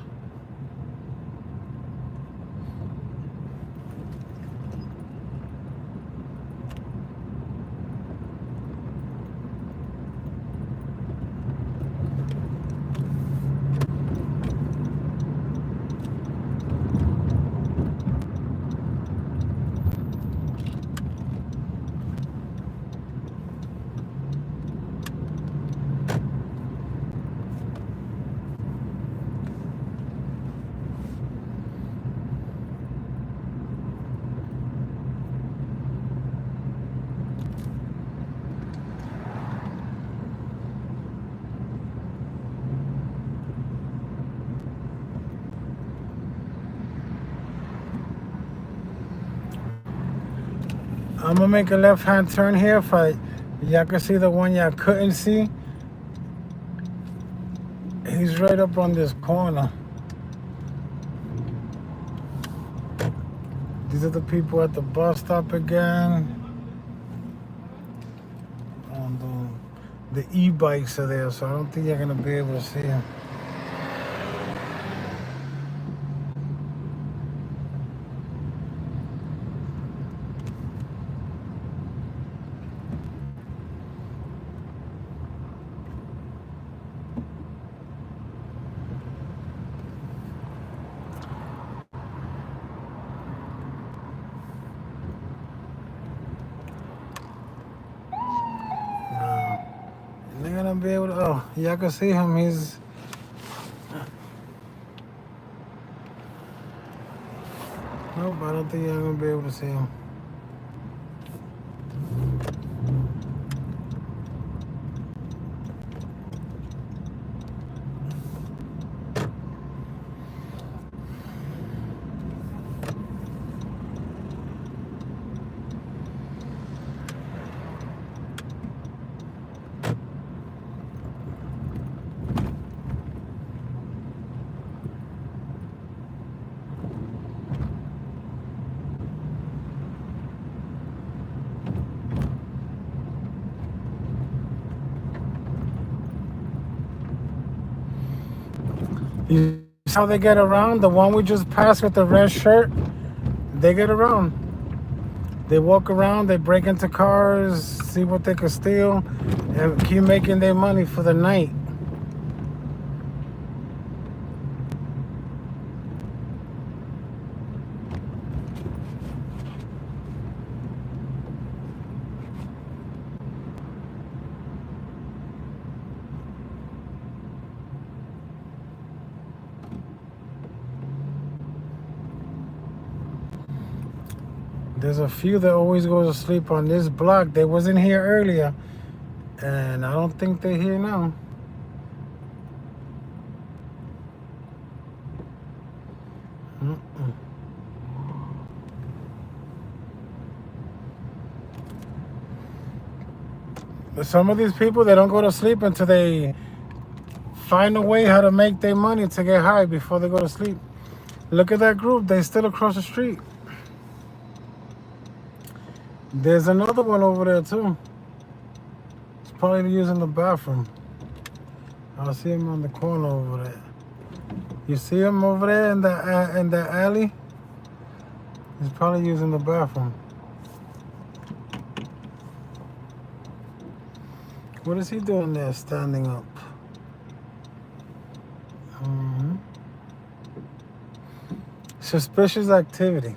I'm gonna make a left-hand turn here. If y'all can see the one y'all couldn't see, he's right up on this corner. These are the people at the bus stop again. And the e-bikes are there, so I don't think you're gonna be able to see them. They're gonna be able to. Oh, y'all can see him. He's. Nope, I don't think y'all gonna be able to see him. You see how they get around? The one we just passed with the red shirt, they get around. They walk around, they break into cars, see what they can steal, and keep making their money for the night. There's a few that always go to sleep on this block. They wasn't here earlier, and I don't think they're here now. But some of these people, they don't go to sleep until they find a way how to make their money to get high before they go to sleep. Look at that group. They still across the street. There's another one over there too. He's probably using the bathroom. I see him on the corner over there. You see him over there in the alley? He's probably using the bathroom. What is he doing there, standing up? Suspicious activity.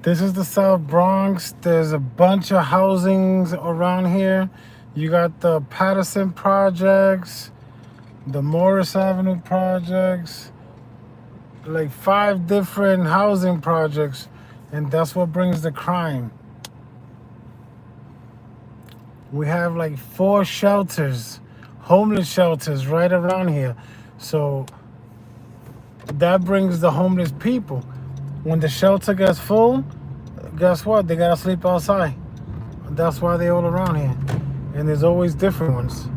This is the South Bronx. There's a bunch of housings around here. You got the Patterson projects, the Morris Avenue projects, like 5 different housing projects, and that's what brings the crime. We have like 4 shelters, homeless shelters right around here. So that brings the homeless people. When the shelter gets full, guess what? They gotta sleep outside. That's why they all around here. And there's always different ones.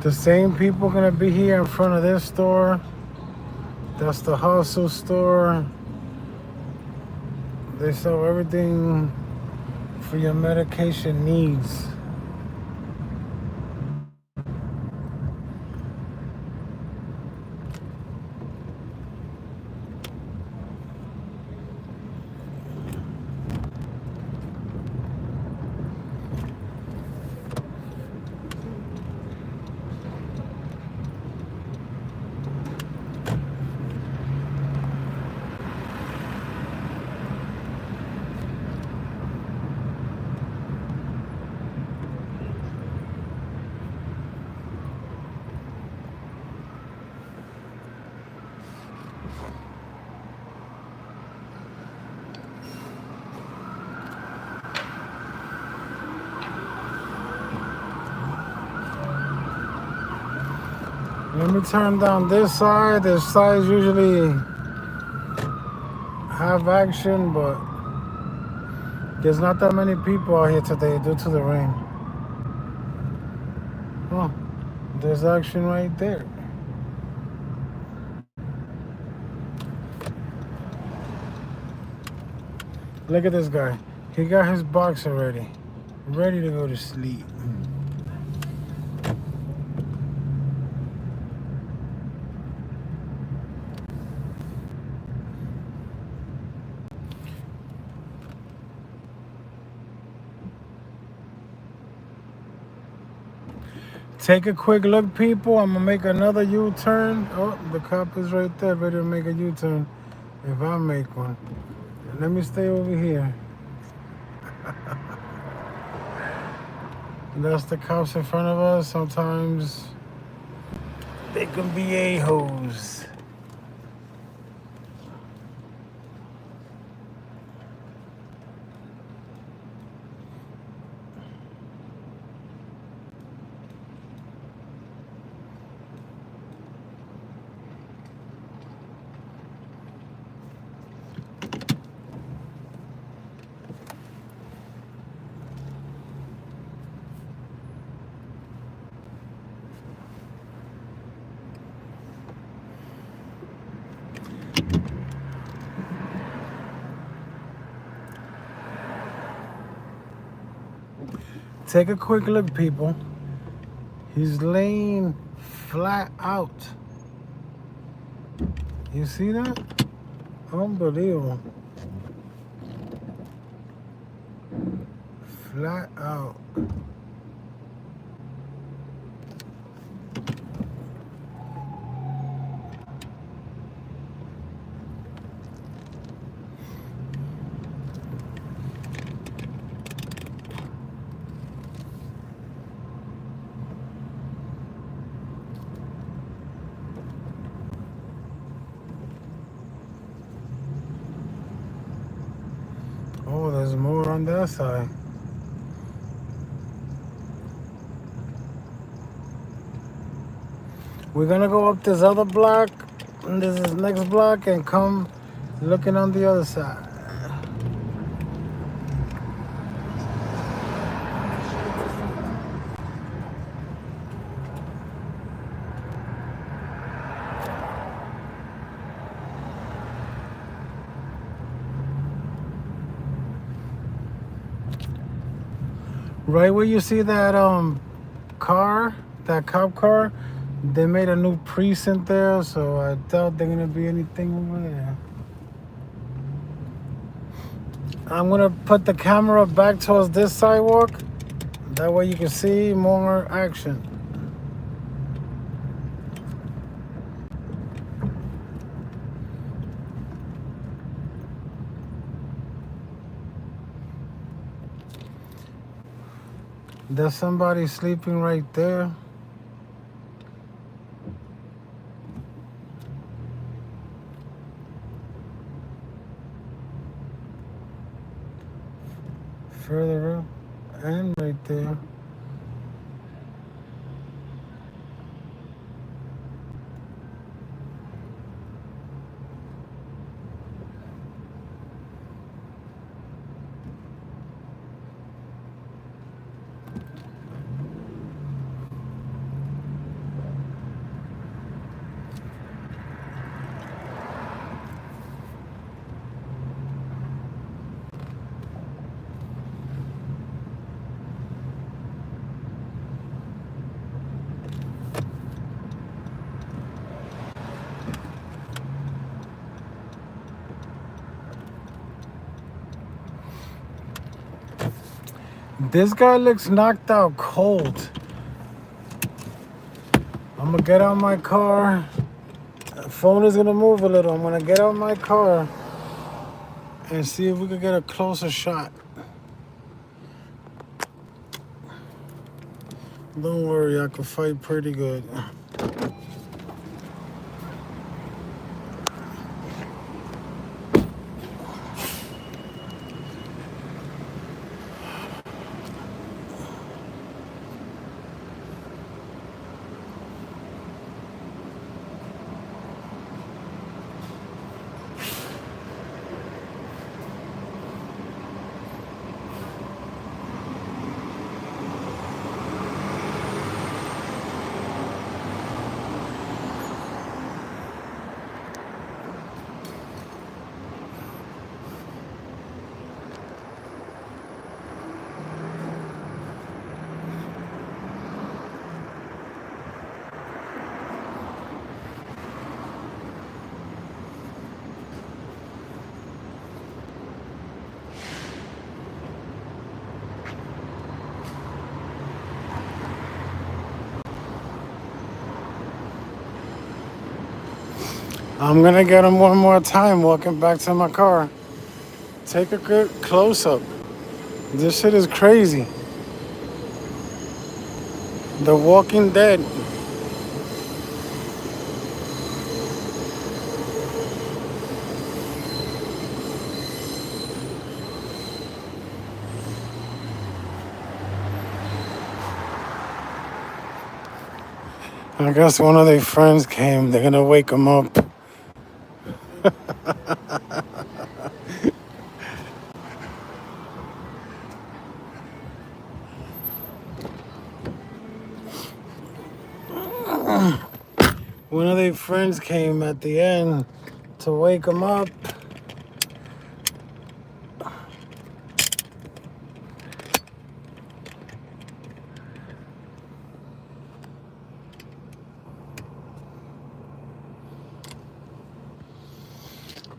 The same people gonna be here in front of this store. That's the Hustle store. They sell everything for your medication needs. Let me turn down this side. This side usually have action, but there's not that many people out here today due to the rain. Oh, there's action right there. Look at this guy. He got his box already, ready to go to sleep. Take a quick look, people. I'm gonna make another U-turn. Oh, the cop is right there, ready to make a U-turn if I make one. Let me stay over here. That's the cops in front of us. Sometimes they can be a-holes. Take a quick look, people. He's laying flat out. You see that? Unbelievable. Flat out. Oh, there's more on that side. We're gonna go up this other block, and this is next block, and come looking on the other side. Right where you see that car, that cop car, they made a new precinct there, so I doubt there's gonna be anything over there. I'm gonna put the camera back towards this sidewalk. That way you can see more action. There's somebody sleeping right there. Further up and right there. This guy looks knocked out cold. I'm gonna get out my car. The phone is gonna move a little. I'm gonna get out my car and see if we can get a closer shot. Don't worry, I can fight pretty good. I'm gonna get him one more time walking back to my car. Take a good close up. This shit is crazy. The Walking Dead. I guess one of their friends came. They're gonna wake him up. One of their friends came at the end to wake him up.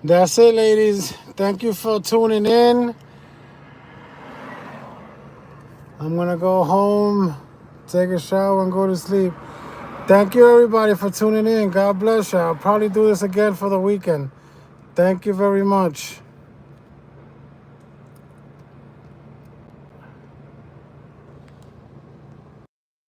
That's it, ladies. Thank you for tuning in. I'm gonna go home, take a shower, and go to sleep. Thank you, everybody, for tuning in. God bless you. I'll probably do this again for the weekend. Thank you very much.